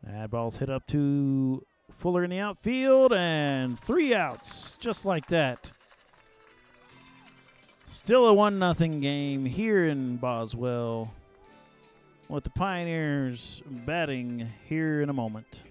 That ball's hit up to Fuller in the outfield, and 3 outs, just like that. Still a 1-0 game here in Boswell, with the Pioneers batting here in a moment.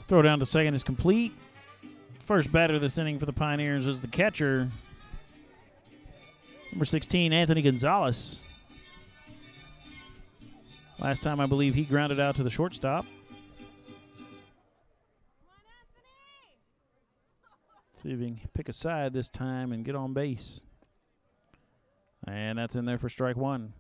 Throw down to second is complete. First batter this inning for the Pioneers is the catcher, number 16, Anthony Gonzalez. Last time I believe he grounded out to the shortstop. See if he can pick a side this time and get on base. And that's in there for strike 1.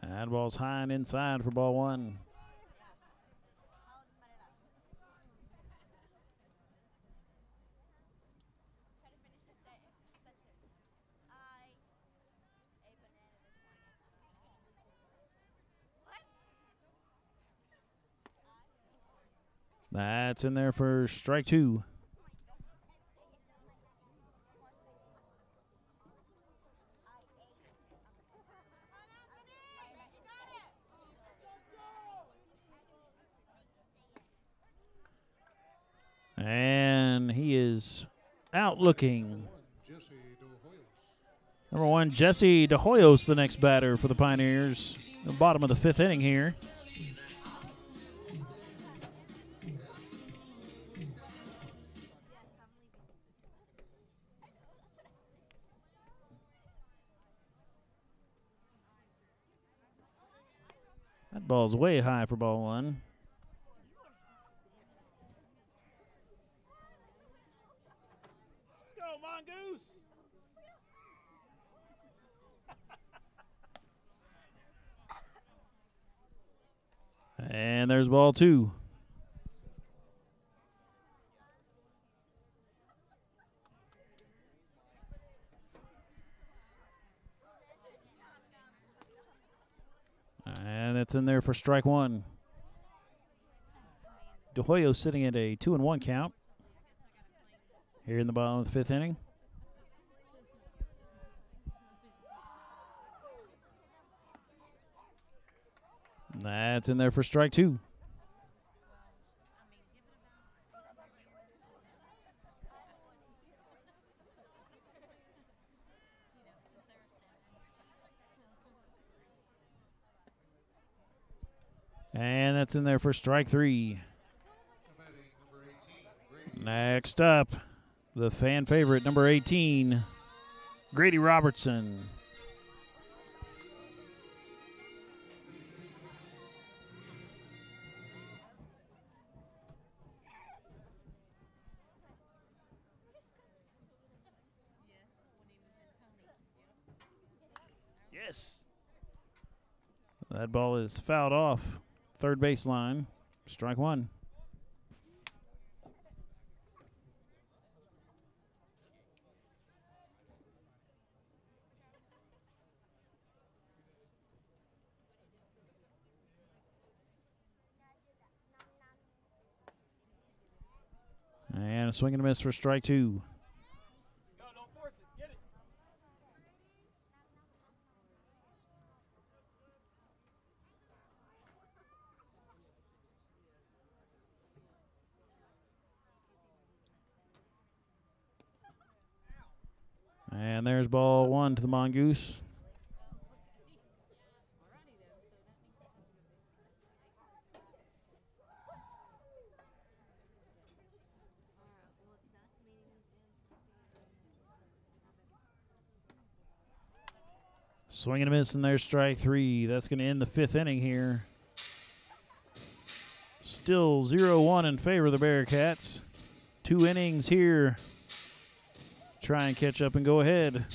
That ball's high and inside for ball 1. That's in there for strike 2. And he is out looking. Number 1, Jesse De Hoyos, the next batter for the Pioneers. The bottom of the 5th inning here. That ball's way high for ball 1. And there's ball 2. And that's in there for strike 1. De Hoyo sitting at a 2-1 count. here in the bottom of the fifth inning. That's in there for strike two. And that's in there for strike three. Next up, the fan favorite, number 18, Grady Robertson. Yes. That ball is fouled off third baseline. Strike one. And a swing and a miss for strike two. Don't force it. Get it. And there's ball one to the Mongoose. Swing and a miss, and there's strike three. That's going to end the fifth inning here. Still 0-1 in favor of the Bearcats. 2 innings here. Try and catch up and go ahead.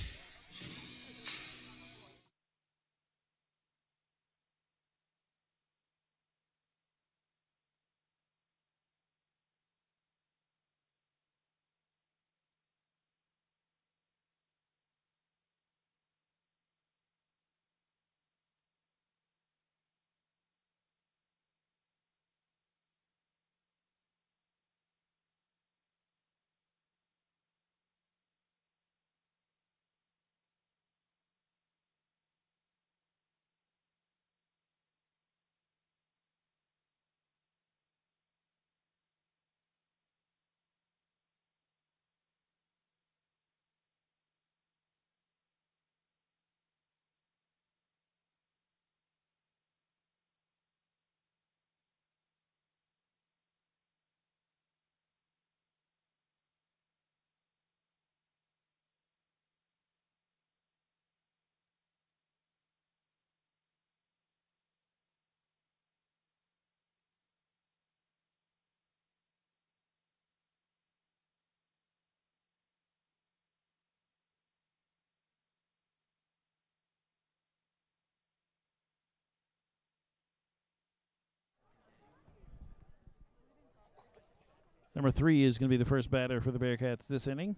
Number 3 is going to be the first batter for the Bearcats this inning.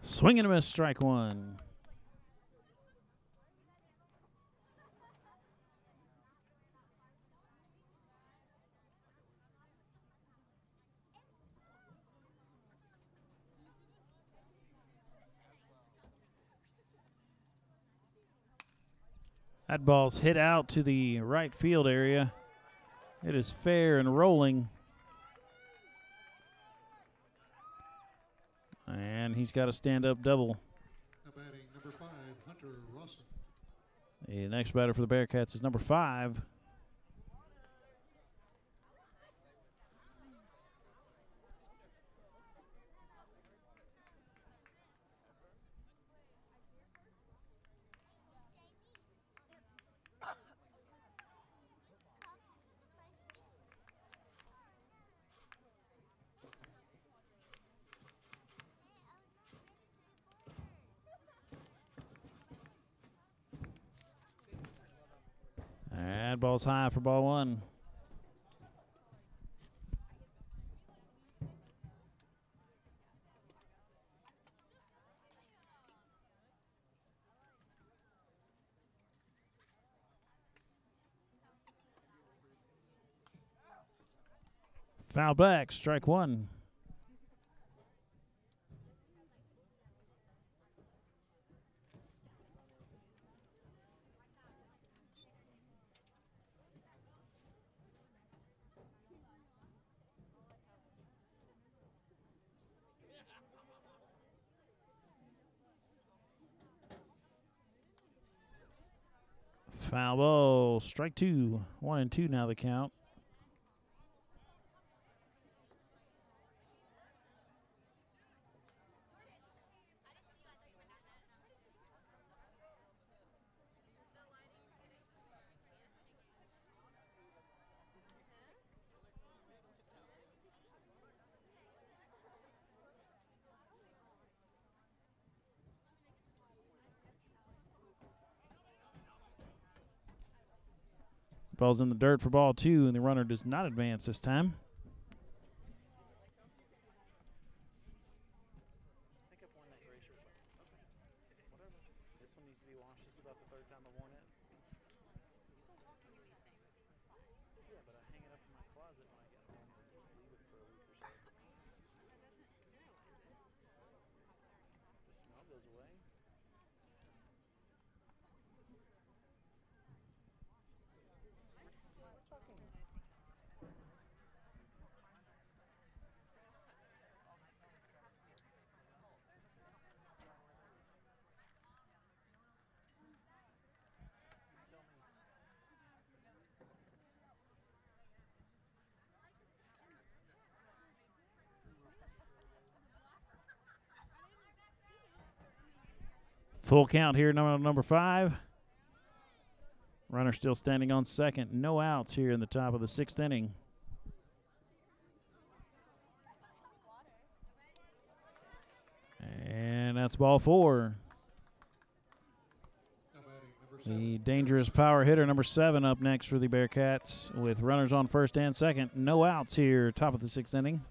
Swing and a miss, strike one. That ball's hit out to the right field area. It is fair and rolling. And he's got a stand-up double. Now batting number 5, Hunter Rawson. The next batter for the Bearcats is number 5. And ball's high for ball one. Foul back, strike one. Foul ball, strike two. 1-2 now the count. Ball's in the dirt for ball two, and the runner does not advance this time. Full count here, number 5. Runner still standing on second. No outs here in the top of the 6th inning. And that's ball 4. The dangerous power hitter, number 7, up next for the Bearcats with runners on first and second. No outs here, top of the 6th inning.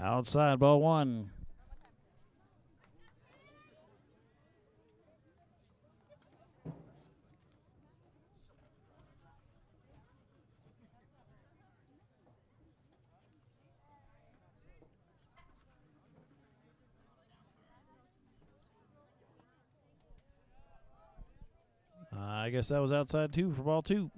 Outside, ball 1. I guess that was outside too for ball 2.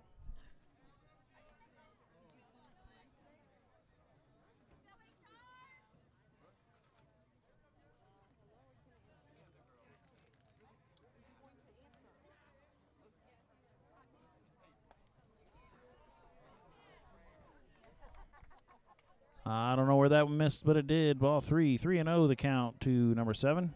I don't know where that one missed, but it did. Ball 3. 3-0 the count to number 7.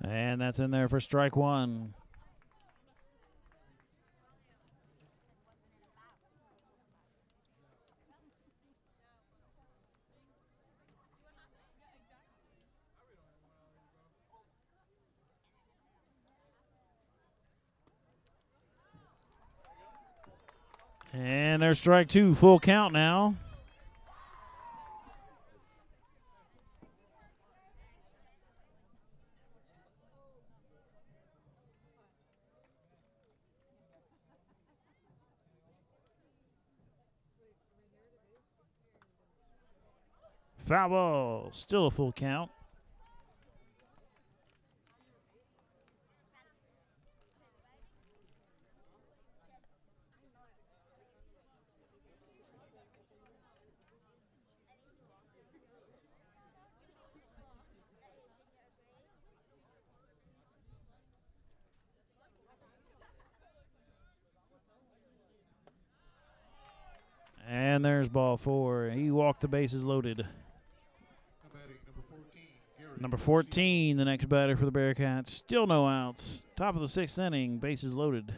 And that's in there for strike 1. And there's strike 2, full count now. Foul ball, still a full count. there's ball 4. He walked the bases loaded. Batting number 14, Gary Number 14, the next batter for the Bearcats. Still no outs. Top of the 6th inning, bases loaded.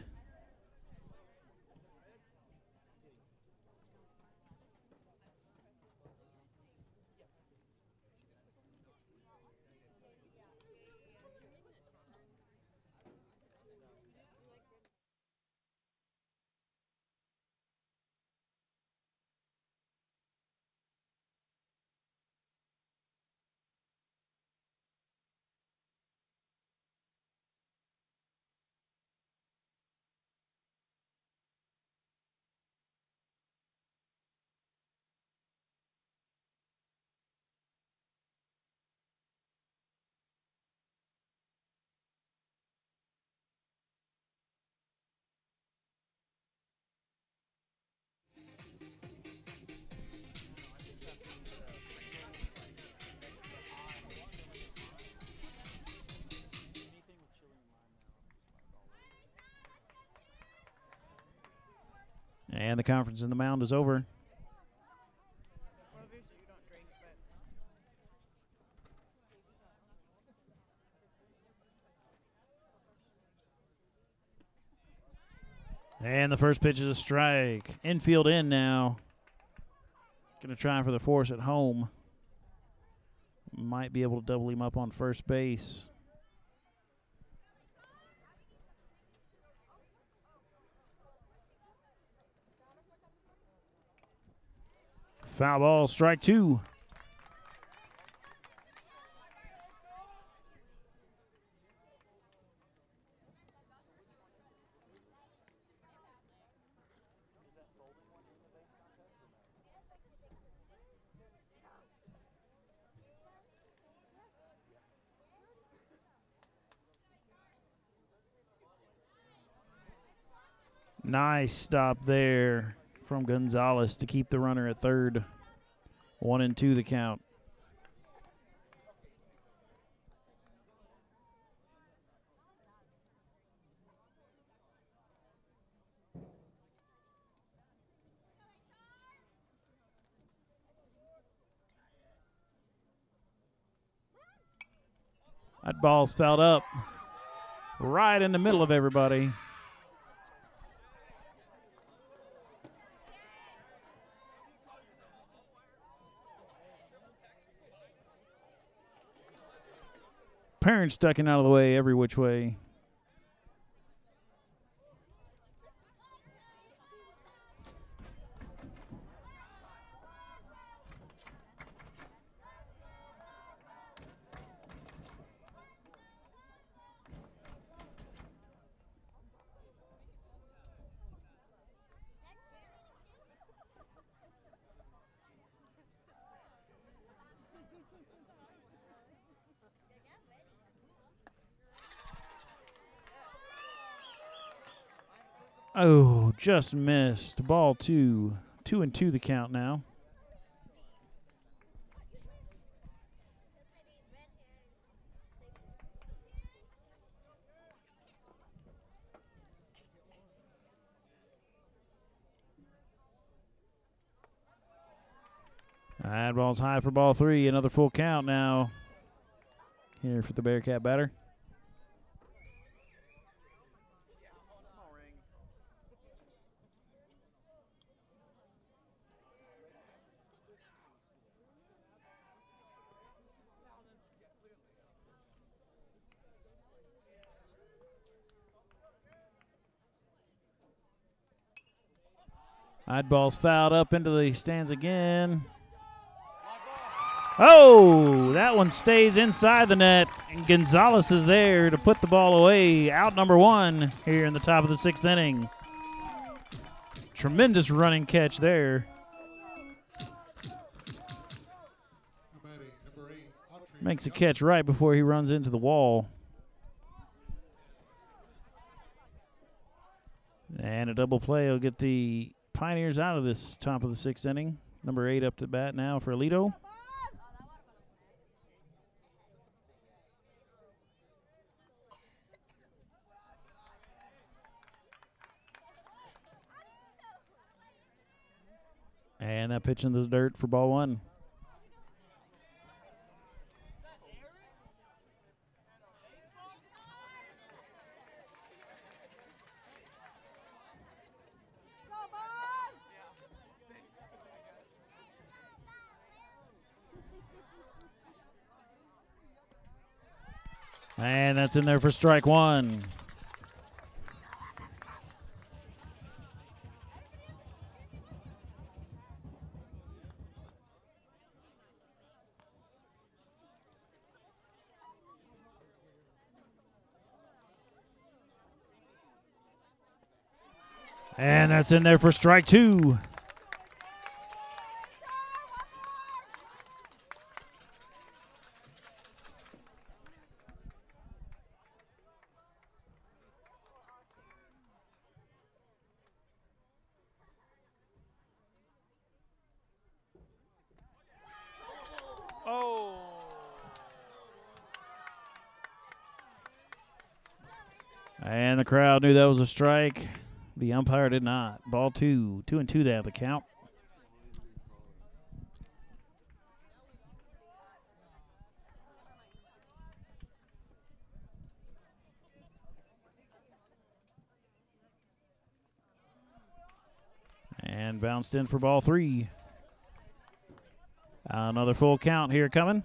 And the conference in the mound is over. And the first pitch is a strike. Infield in now. Going to try for the force at home. Might be able to double him up on first base. Foul ball, strike 2. Nice stop there from Gonzalez to keep the runner at third. 1-2 the count. That ball's fouled up right in the middle of everybody. Parents ducking out of the way every which way. Oh, just missed. Ball 2. 2-2 the count now. That ball's high for ball 3. Another full count now here for the Bearcat batter. That ball's fouled up into the stands again. Oh, that one stays inside the net. And Gonzalez is there to put the ball away. Out number 1 here in the top of the 6th inning. Tremendous running catch there. Makes a catch right before he runs into the wall. And a double play will get the Pioneers out of this top of the 6th inning. Number 8 up to bat now for Alito. And that pitch in the dirt for ball one. And that's in there for strike one. And that's in there for strike two. Oh. And the crowd knew that was a strike. The umpire did not. Ball two. 2-2 to have the count. And bounced in for ball three. Another full count here coming.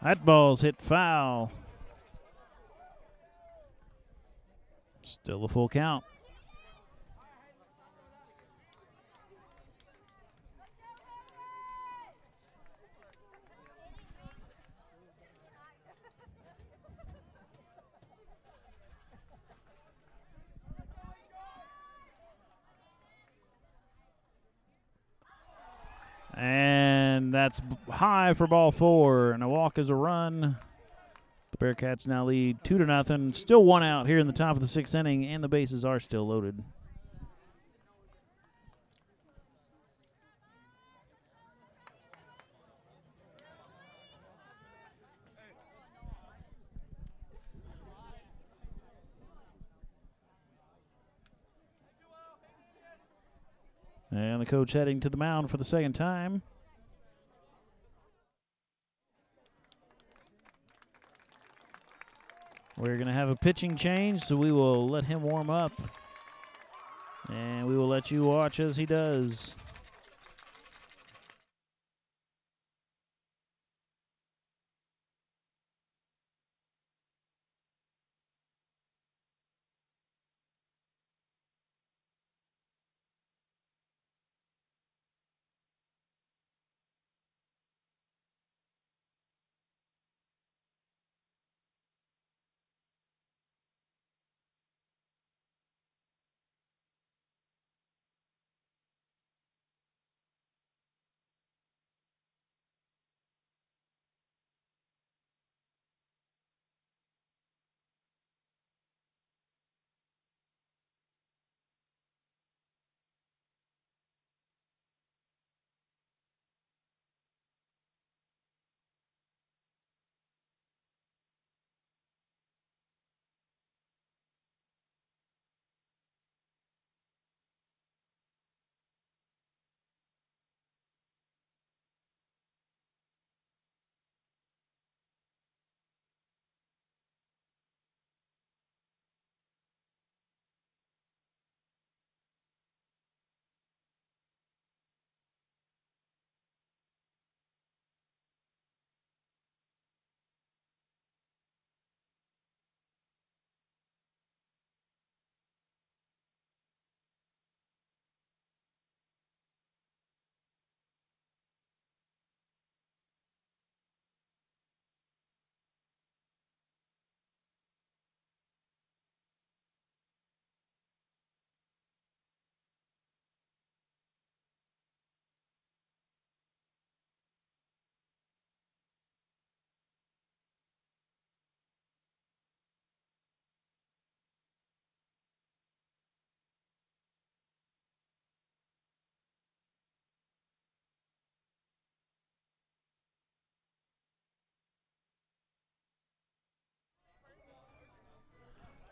That ball's hit foul. Still a full count. And that's high for ball four, and a walk is a run. The Bearcats now lead 2-0. Still one out here in the top of the sixth inning, and the bases are still loaded. And the coach heading to the mound for the second time. We're going to have a pitching change, so we will let him warm up. And we will let you watch as he does.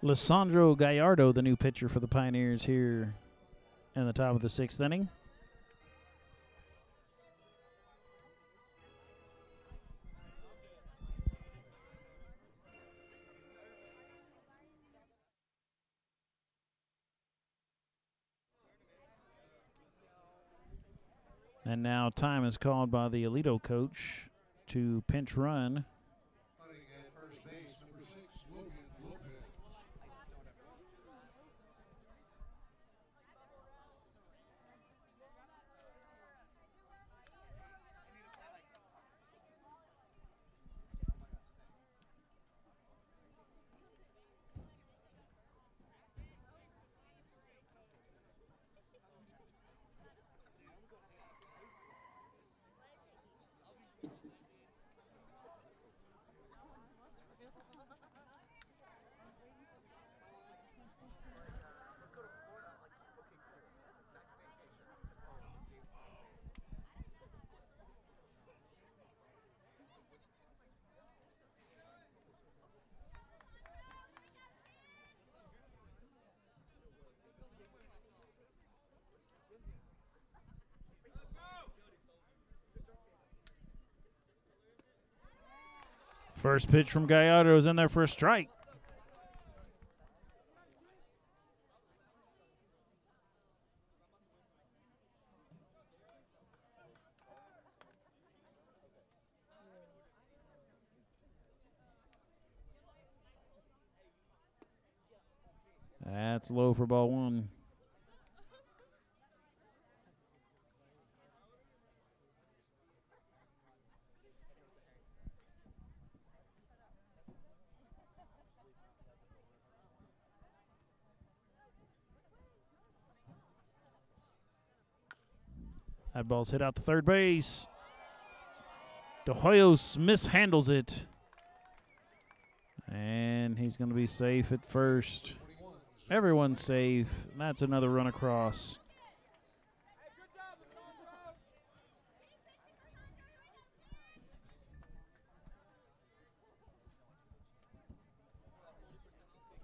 Lissandro Gallardo, the new pitcher for the Pioneers here in the top of the 6th inning. And now time is called by the Alito coach to pinch run. Running at first base, number 6, Logan Lopez. First pitch from Gallardo is in there for a strike. That's low for ball 1. That ball's hit out to third base. De Hoyos mishandles it. And he's going to be safe at first. Everyone's safe. That's another run across.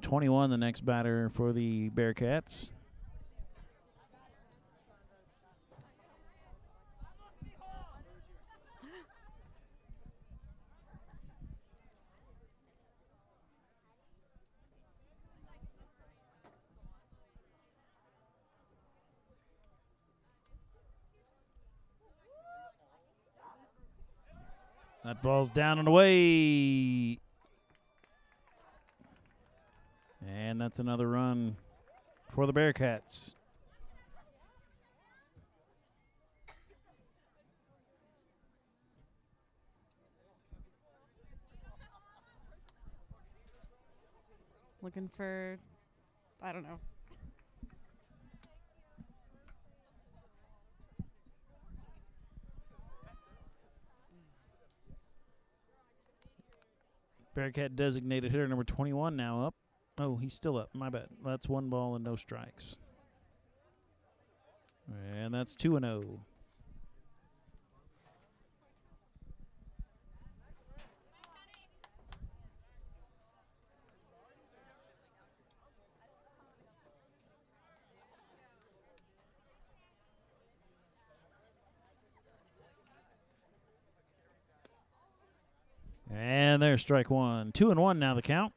.21, the next batter for the Bearcats. That ball's down and away. And that's another run for the Bearcats. Looking for, I don't know. Bearcat designated hitter number 21 now up. Oh, he's still up. My bad. That's 1 ball and no strikes. And that's 2-0. And there's strike 1. 2-1 now the count.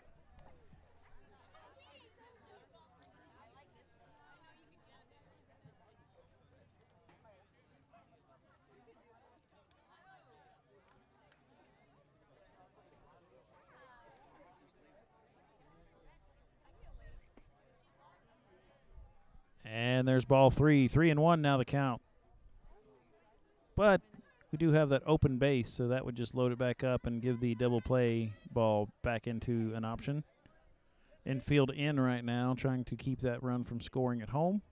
And there's ball 3. 3-1 now the count. But we do have that open base, so that would just load it back up and give the double play ball back into an option. Infield in right now, trying to keep that run from scoring at home.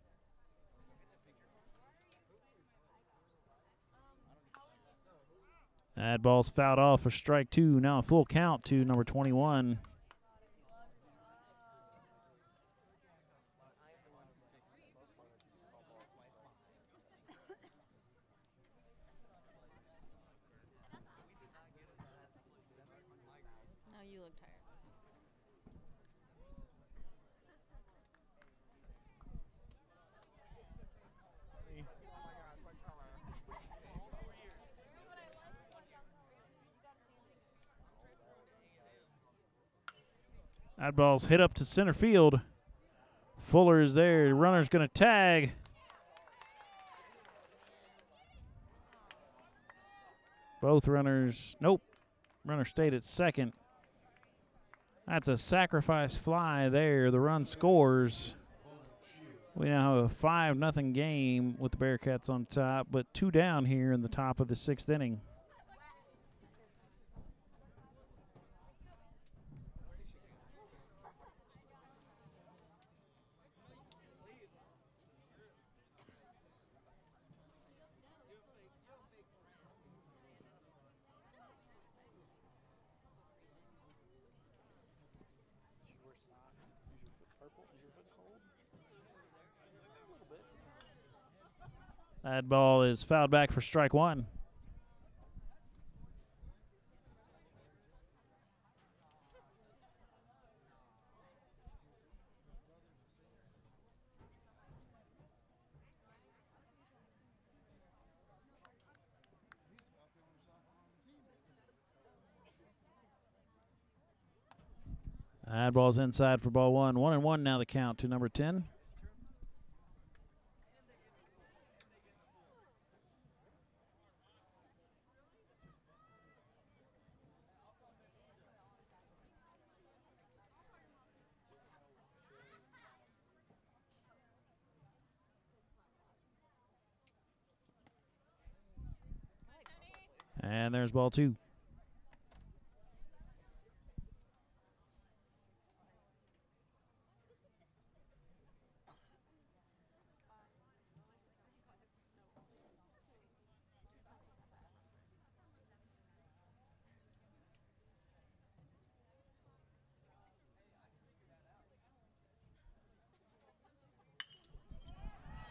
That ball's fouled off for strike 2. Now a full count to number 21. Oh, you look tired. That ball's hit up to center field. Fuller is there. Runner's going to tag. Both runners, nope. Runner stayed at second. That's a sacrifice fly there. The run scores. We now have a 5-0 game with the Bearcats on top, but 2 down here in the top of the 6th inning. That ball is fouled back for strike 1. That ball's inside for ball 1. 1-1 now the count to number 10. And there's ball 2.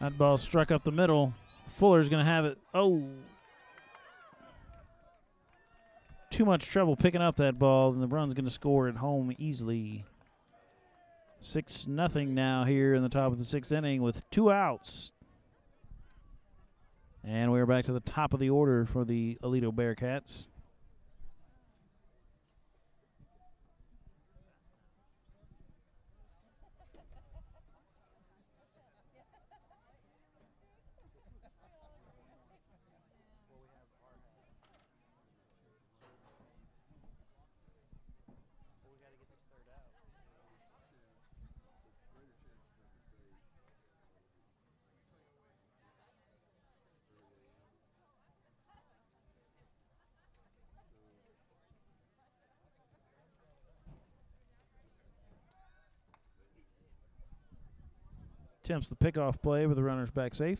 That ball struck up the middle. Fuller's going to have it. Oh. Too much trouble picking up that ball, and the run's going to score at home easily. 6-0 now here in the top of the 6th inning with 2 outs. And we're back to the top of the order for the Aledo Bearcats. Attempts the pickoff play with the runners back safe.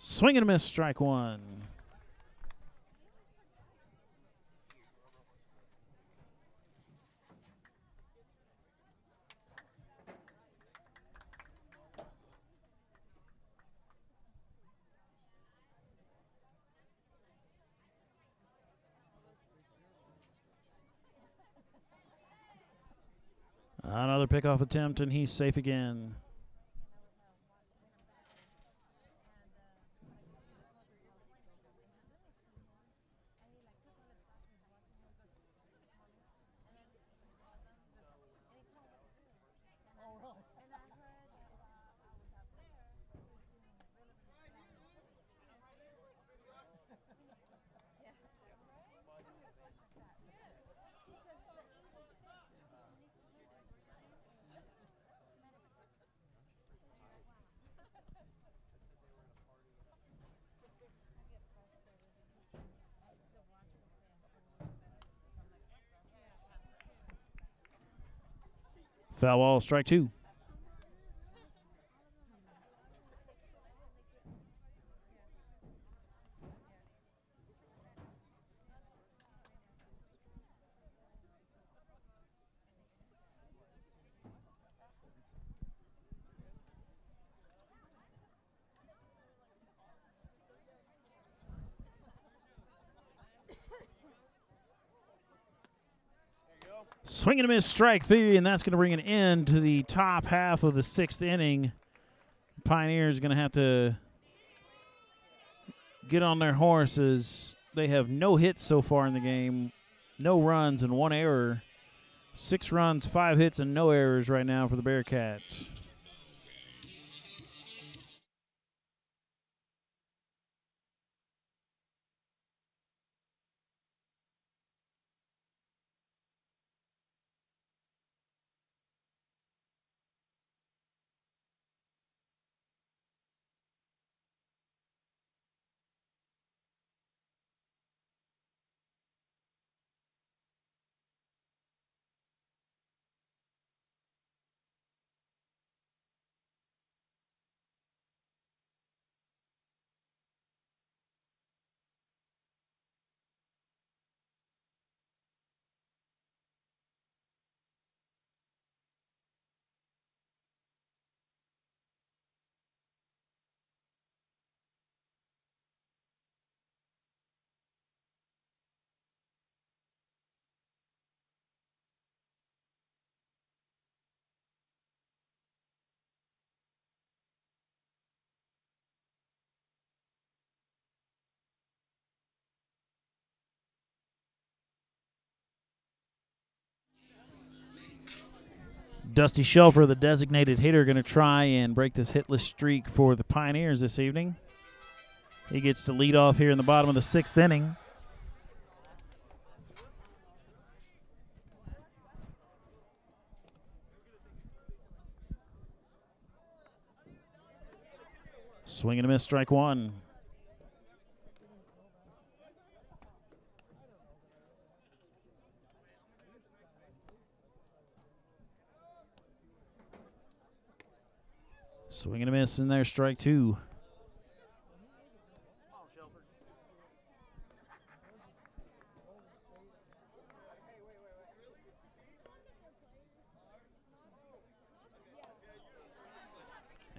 Swing and a miss, strike 1. Another pickoff attempt, and he's safe again. Foul ball, strike 2. Swing and a miss, strike three, and that's going to bring an end to the top half of the 6th inning. Pioneers going to have to get on their horses. They have no hits so far in the game, no runs and 1 error. 6 runs, 5 hits, and no errors right now for the Bearcats. Dusty Shelfer, the designated hitter, going to try and break this hitless streak for the Pioneers this evening. He gets to lead off here in the bottom of the 6th inning. Swing and a miss, strike one. Swing and a miss in there, strike two.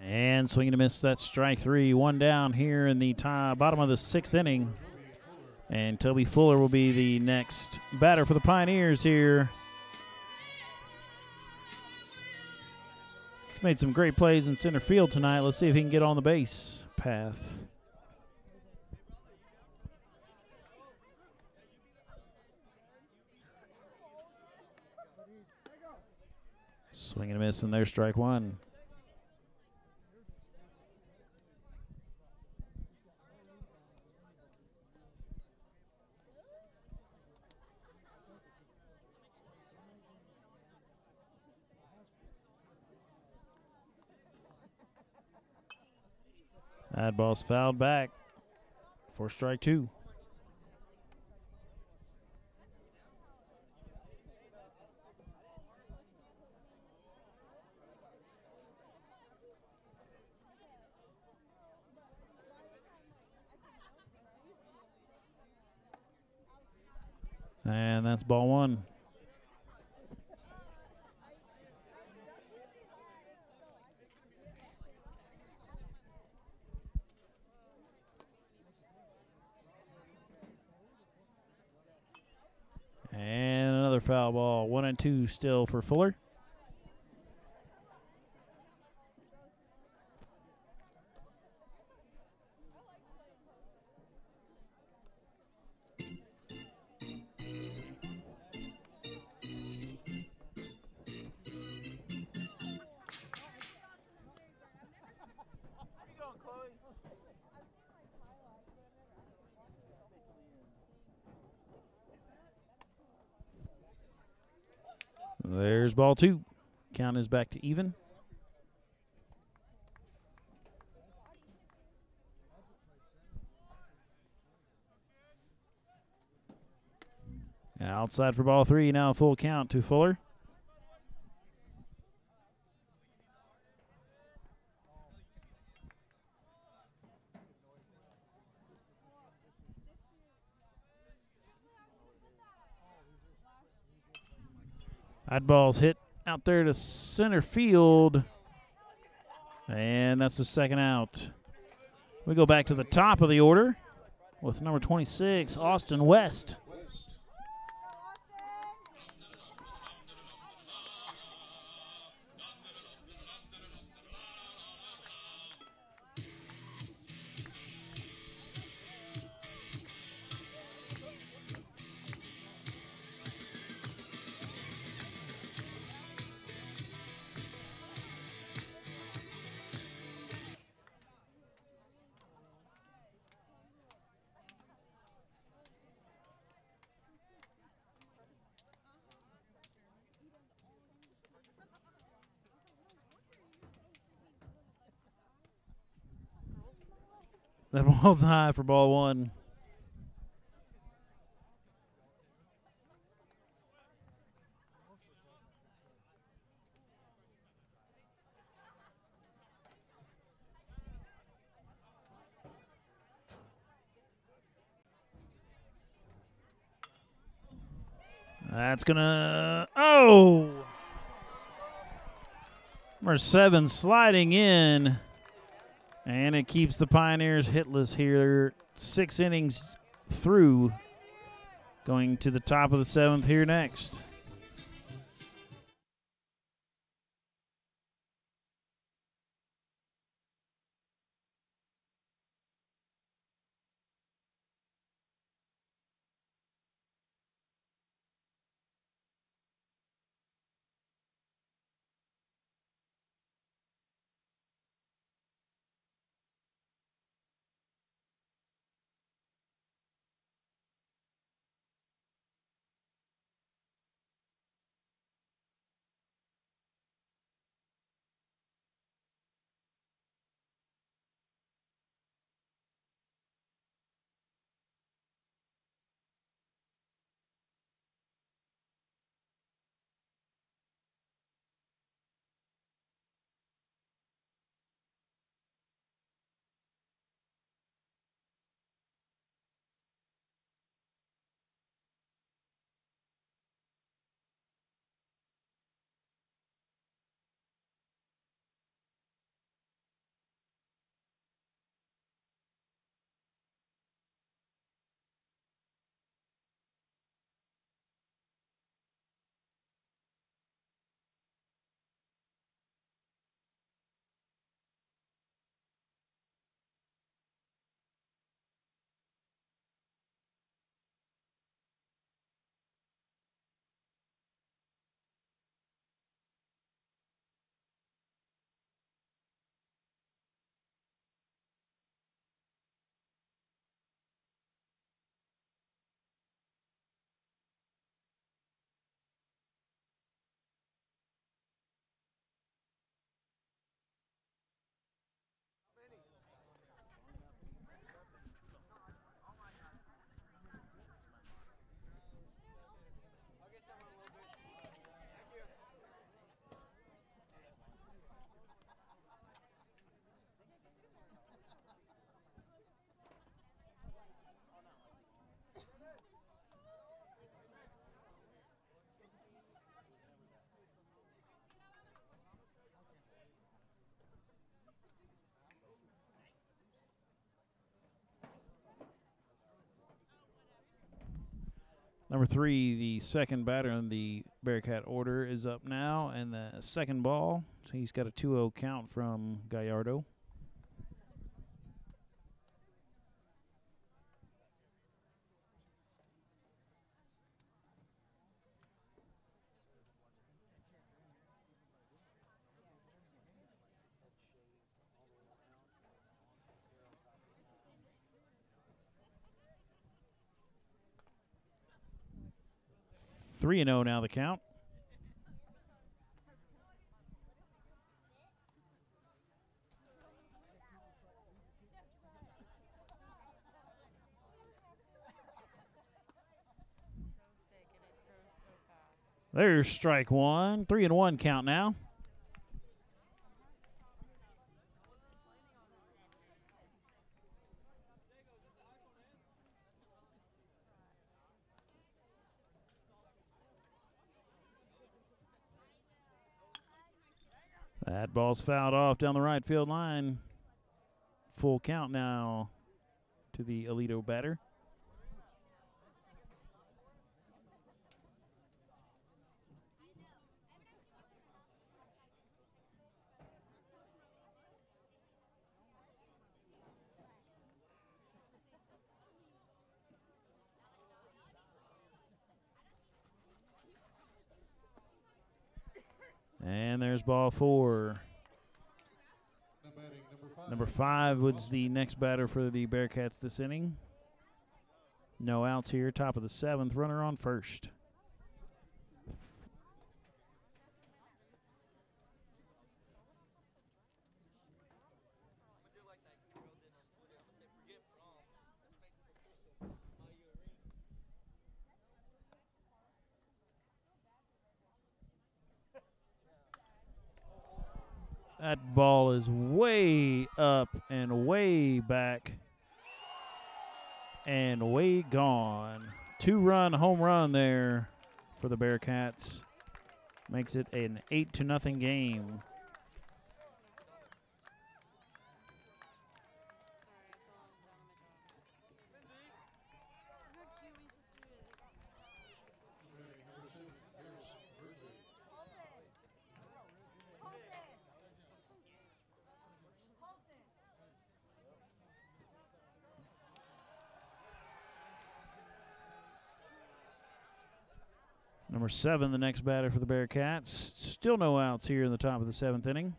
And swing and a miss, that's strike three. 1 down here in the bottom of the 6th inning. And Toby Fuller will be the next batter for the Pioneers here. He's made some great plays in center field tonight. Let's see if he can get on the base path. Swing and a miss in there, strike one. That ball's fouled back for strike two. And that's ball one. And another foul ball. 1-2 still for Fuller. There's ball two. Count is back to even. Outside for ball three. Now full count to Fuller. That ball's hit out there to center field. And that's the second out. We go back to the top of the order with number 26, Austin West. That ball's high for ball one. That's gonna, oh! Number 7 sliding in, and it keeps the Pioneers hitless here. 6 innings through, going to the top of the 7th here next. Number 3, the second batter in the Bearcat order, is up now, and the second ball. He's got a 2-0 count from Gallardo. Three and 0 now the count. There's strike one. 3-1 count now. That ball's fouled off down the right field line. Full count now to the Aledo batter. And there's ball 4. Number 5 was the next batter for the Bearcats this inning. No outs here. Top of the 7th. Runner on first. That ball is way up and way back and way gone. 2-run home run there for the Bearcats. Makes it an 8-0 game. Number 7, the next batter for the Bearcats. Still no outs here in the top of the 7th inning.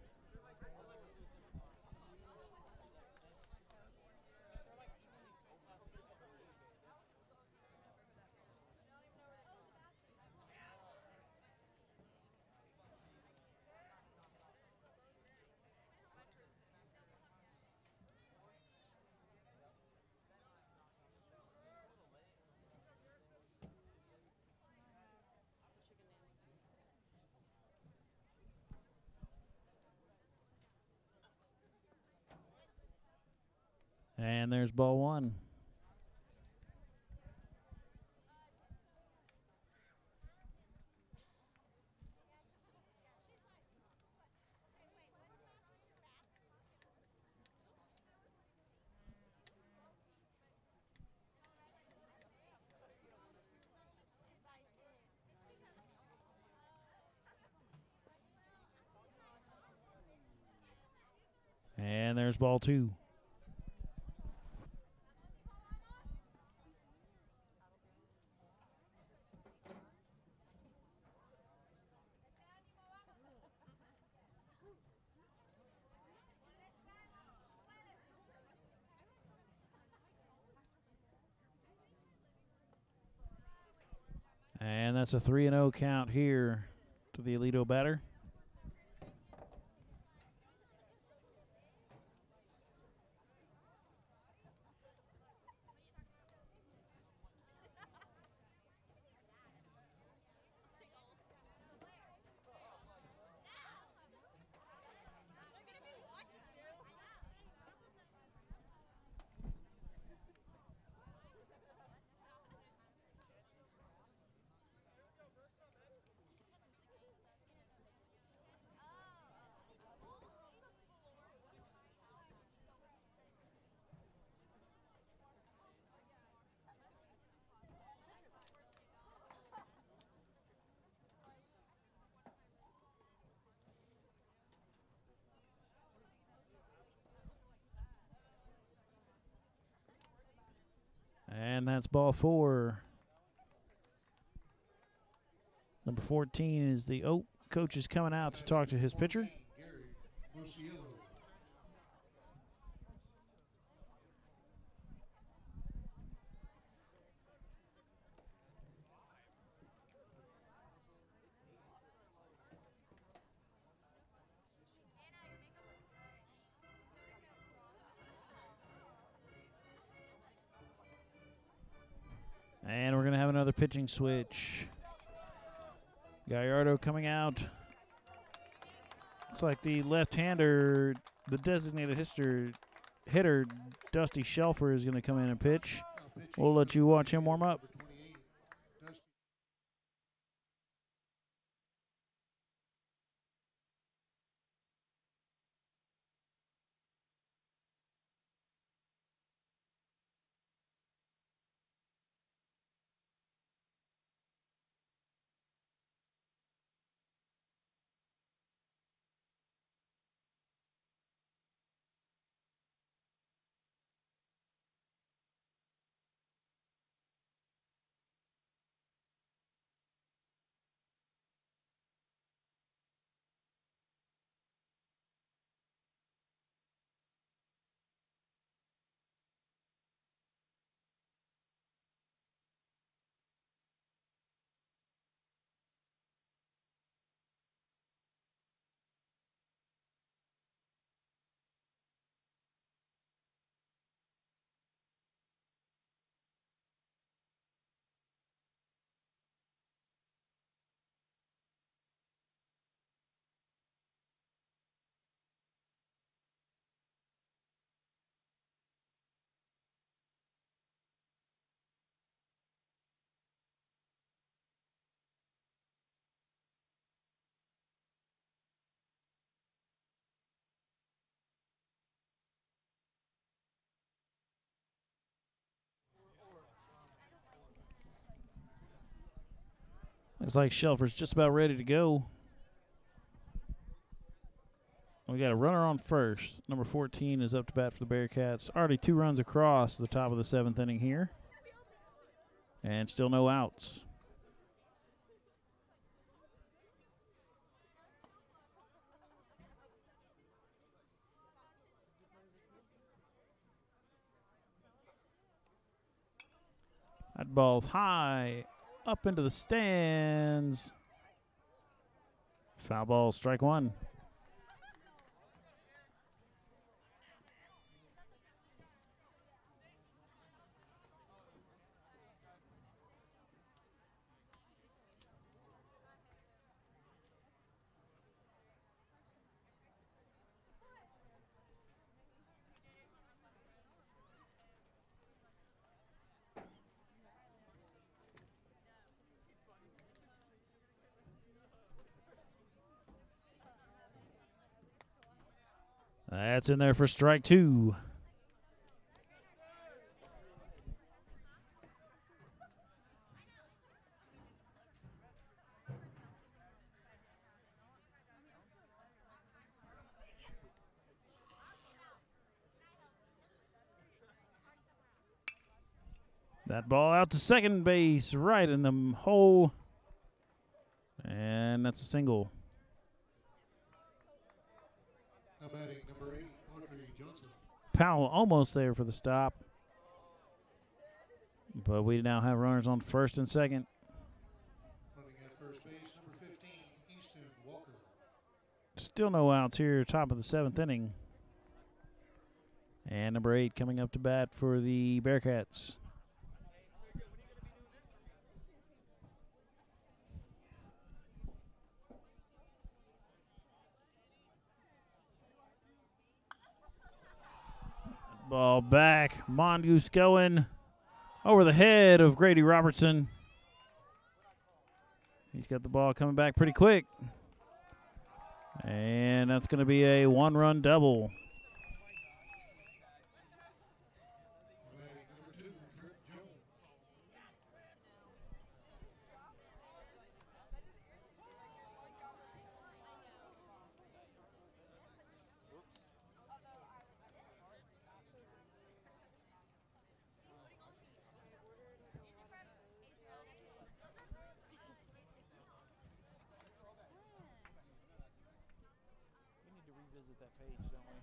And there's ball 1. And there's ball 2. And that's a 3-0 count here to the Aledo batter. And that's ball 4. Number 14 is the coach is coming out to talk to his pitcher. And we're going to have another pitching switch. Gallardo coming out. Looks like the left-hander, the designated hitter, Dusty Shelfer, is going to come in and pitch. We'll let you watch him warm up. Looks like Shelfer's just about ready to go. We got a runner on first. Number 14 is up to bat for the Bearcats. Already 2 runs across the top of the 7th inning here. And still no outs. That ball's high, up into the stands. Foul ball, strike 1. That's in there for strike 2. That ball out to second base, right in the hole. And that's a single. Now batting number 8, Audrey Johnson. Powell almost there for the stop. But we now have runners on first and second. Running at first base, number 15, Easton Walker. Still no outs here, top of the 7th inning. And number 8 coming up to bat for the Bearcats. Ball back. Mongoose going over the head of Grady Robertson. He's got the ball coming back pretty quick. And that's going to be a 1-run double. Batting number 2, Trip Jones. We need to revisit that page, don't we?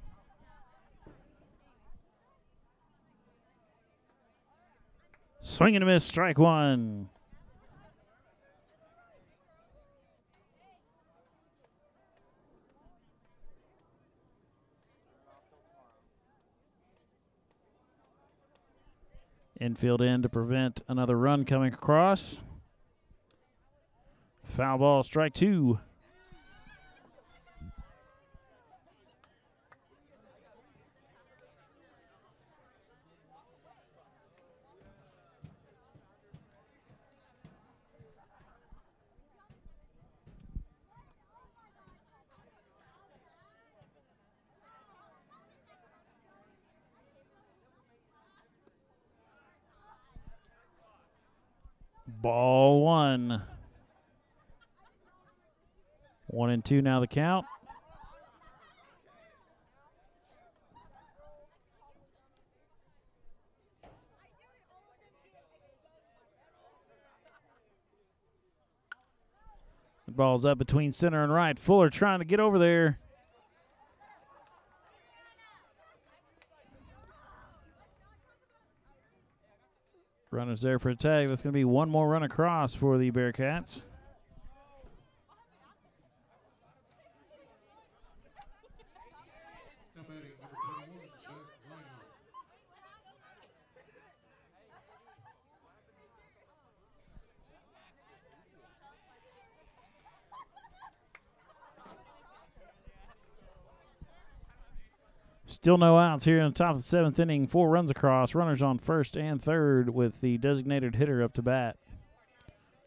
Swing and a miss, strike 1. Infield in to prevent another run coming across. Foul ball, strike 2. Ball 1. 1-2 now the count. The ball's up between center and right. Fuller trying to get over there. Runners there for a tag. That's going to be one more run across for the Bearcats. Now batting number 21, Zach Reinhardt. Still no outs here in the top of the 7th inning. 4 runs across. Runners on first and third with the designated hitter up to bat.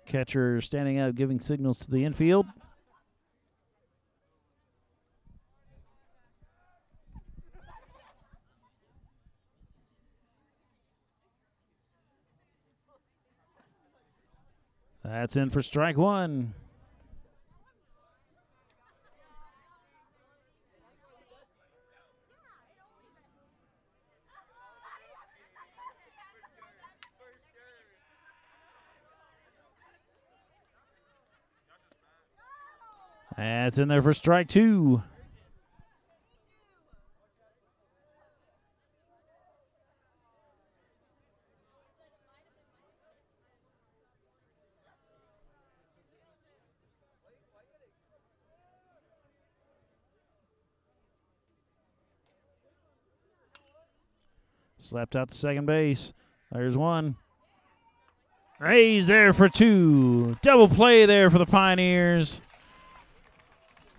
Catcher standing out, giving signals to the infield. That's in for strike one. That's in there for strike two. Slapped out to second base. There's one. He's there for two. Double play there for the Pioneers.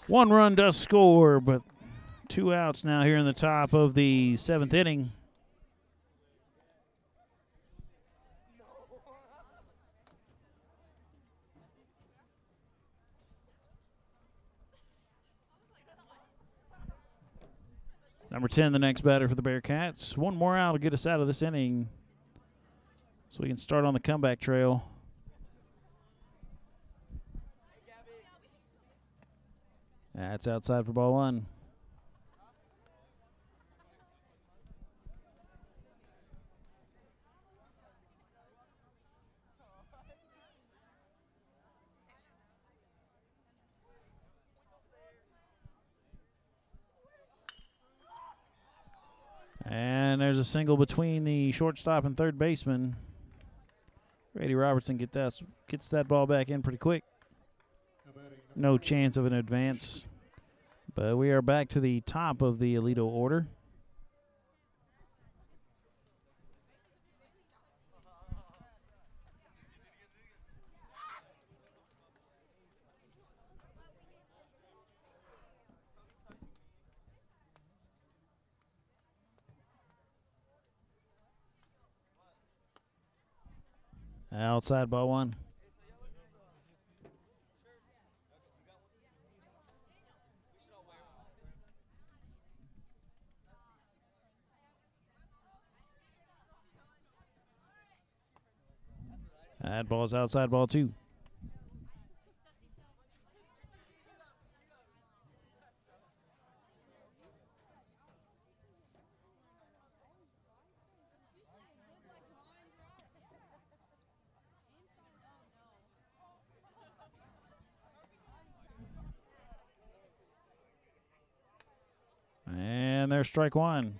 1 run does score, but 2 outs now here in the top of the 7th inning. Number 10, the next batter for the Bearcats. 1 more out to get us out of this inning so we can start on the comeback trail. That's outside for ball 1. And there's a single between the shortstop and third baseman. Grady Robertson gets that ball back in pretty quick. No chance of an advance. But we are back to the top of the Aledo order. Outside ball 1. That ball's outside ball 2. And there's strike 1.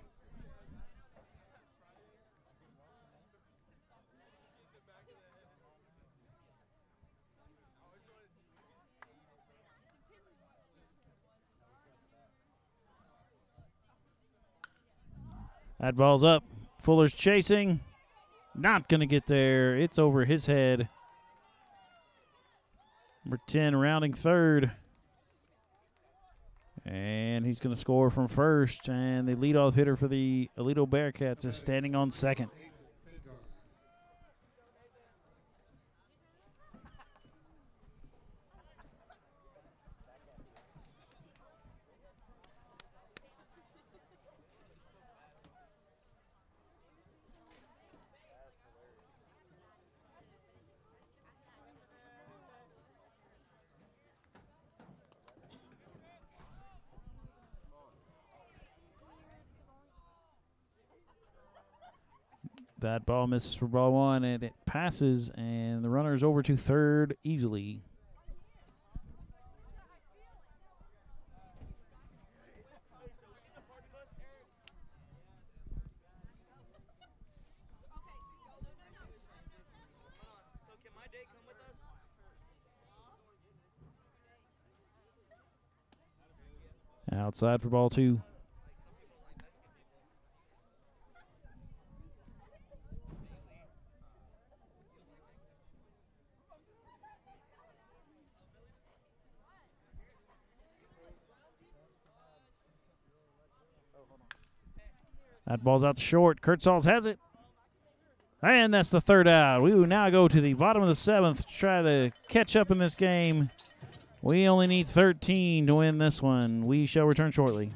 That ball's up. Fuller's chasing. Not going to get there. It's over his head. Number 10 rounding third. And he's going to score from first. And the leadoff hitter for the Aledo Bearcats is standing on second. That ball misses for ball 1, and it passes, and the runner is over to third easily. Outside for ball 2. That ball's out to short. Kurtzals has it. And that's the third out. We will now go to the bottom of the 7th to try to catch up in this game. We only need 13 to win this one. We shall return shortly.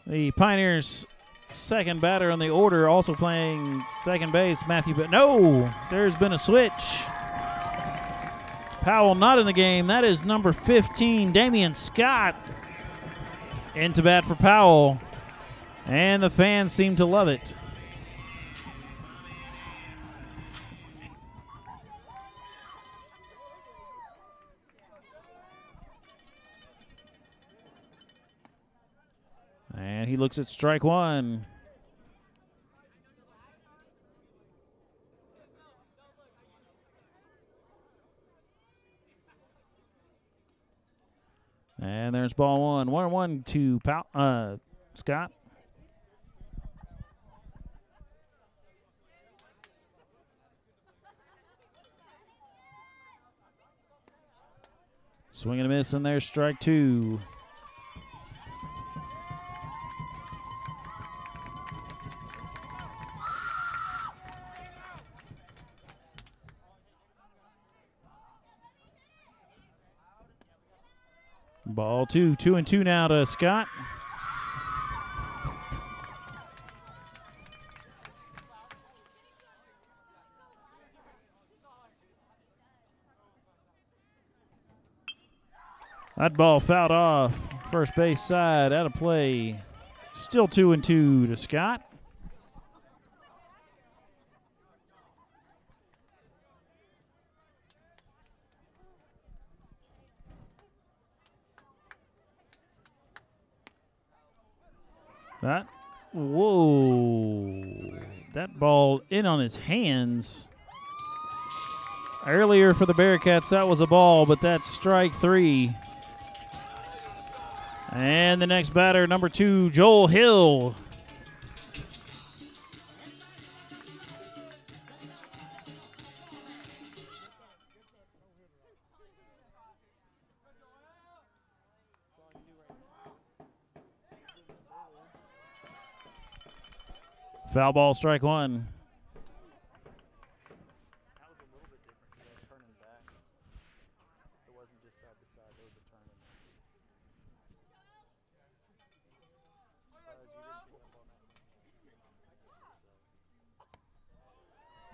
The Pioneers' second batter on the order, also playing second base, Matthew. But no, there's been a switch. Powell not in the game. That is number 15, Damian Scott, into bat for Powell. And the fans seem to love it. And he looks at strike one. And there's ball one. 1-1 to Scott. Swing and a miss, and there's strike two. Ball two. 2-2 now to Scott. That ball fouled off. First base side, out of play. Still 2-2 to Scott. That ball in on his hands. Earlier for the Bearcats, that was a ball, but that's strike three. And the next batter, number 2, Joel Hill. Foul ball, strike one.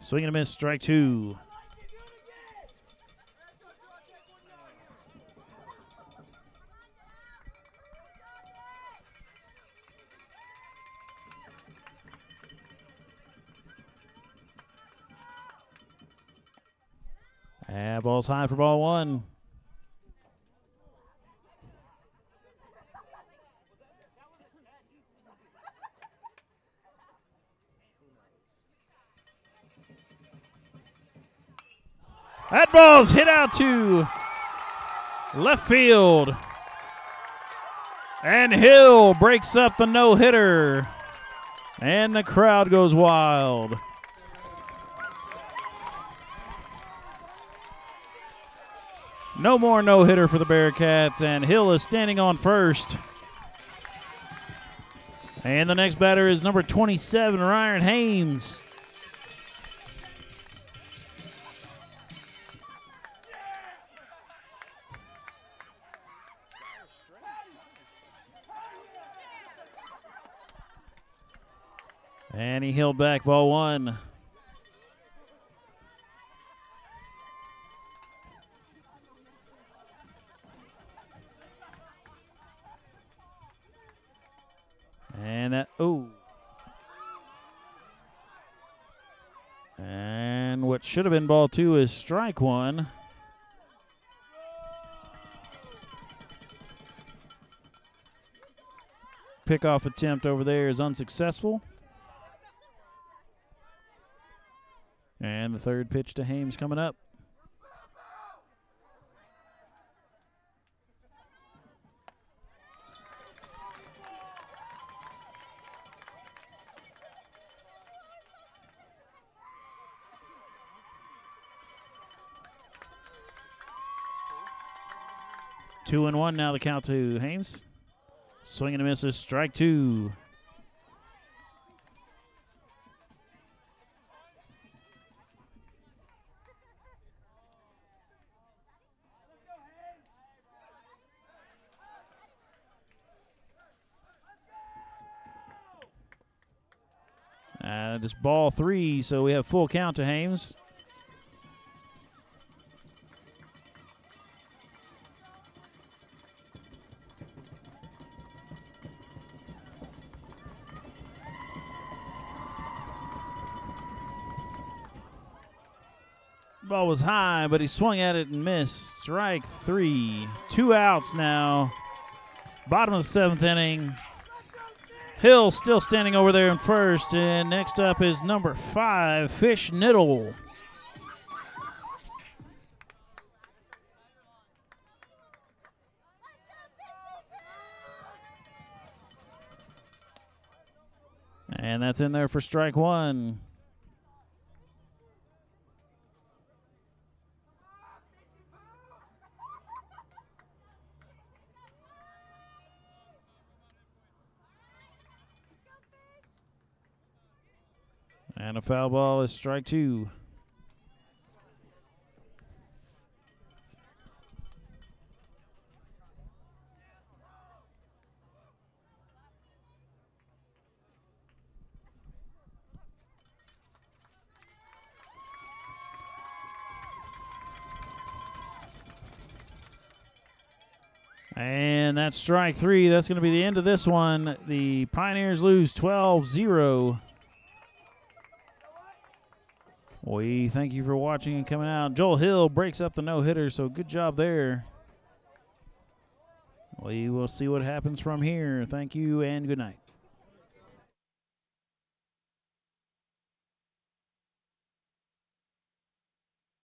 Swing and a miss, strike two. And ball's high for ball one. That ball's hit out to left field. And Hill breaks up the no-hitter. And the crowd goes wild. No more no-hitter for the Bearcats, and Hill is standing on first. And the next batter is number 27, Ryan Hames. And he held back ball one. And that, and what should have been ball two is strike one. Pickoff attempt over there is unsuccessful. And the third pitch to Hames coming up. Two and one now, the count to Hames. Swing and a miss is strike two. Just ball 3, so we have full count to Hames. Ball was high, but he swung at it and missed. Strike 3. 2 outs now. Bottom of the 7th inning. Hill still standing over there in first, and next up is number 5, Fish Niddle. And that's in there for strike 1. And a foul ball is strike 2. And that's strike 3. That's going to be the end of this one. The Pioneers lose 12-0. We thank you for watching and coming out. Joel Hill breaks up the no-hitter, so good job there. We will see what happens from here. Thank you and good night.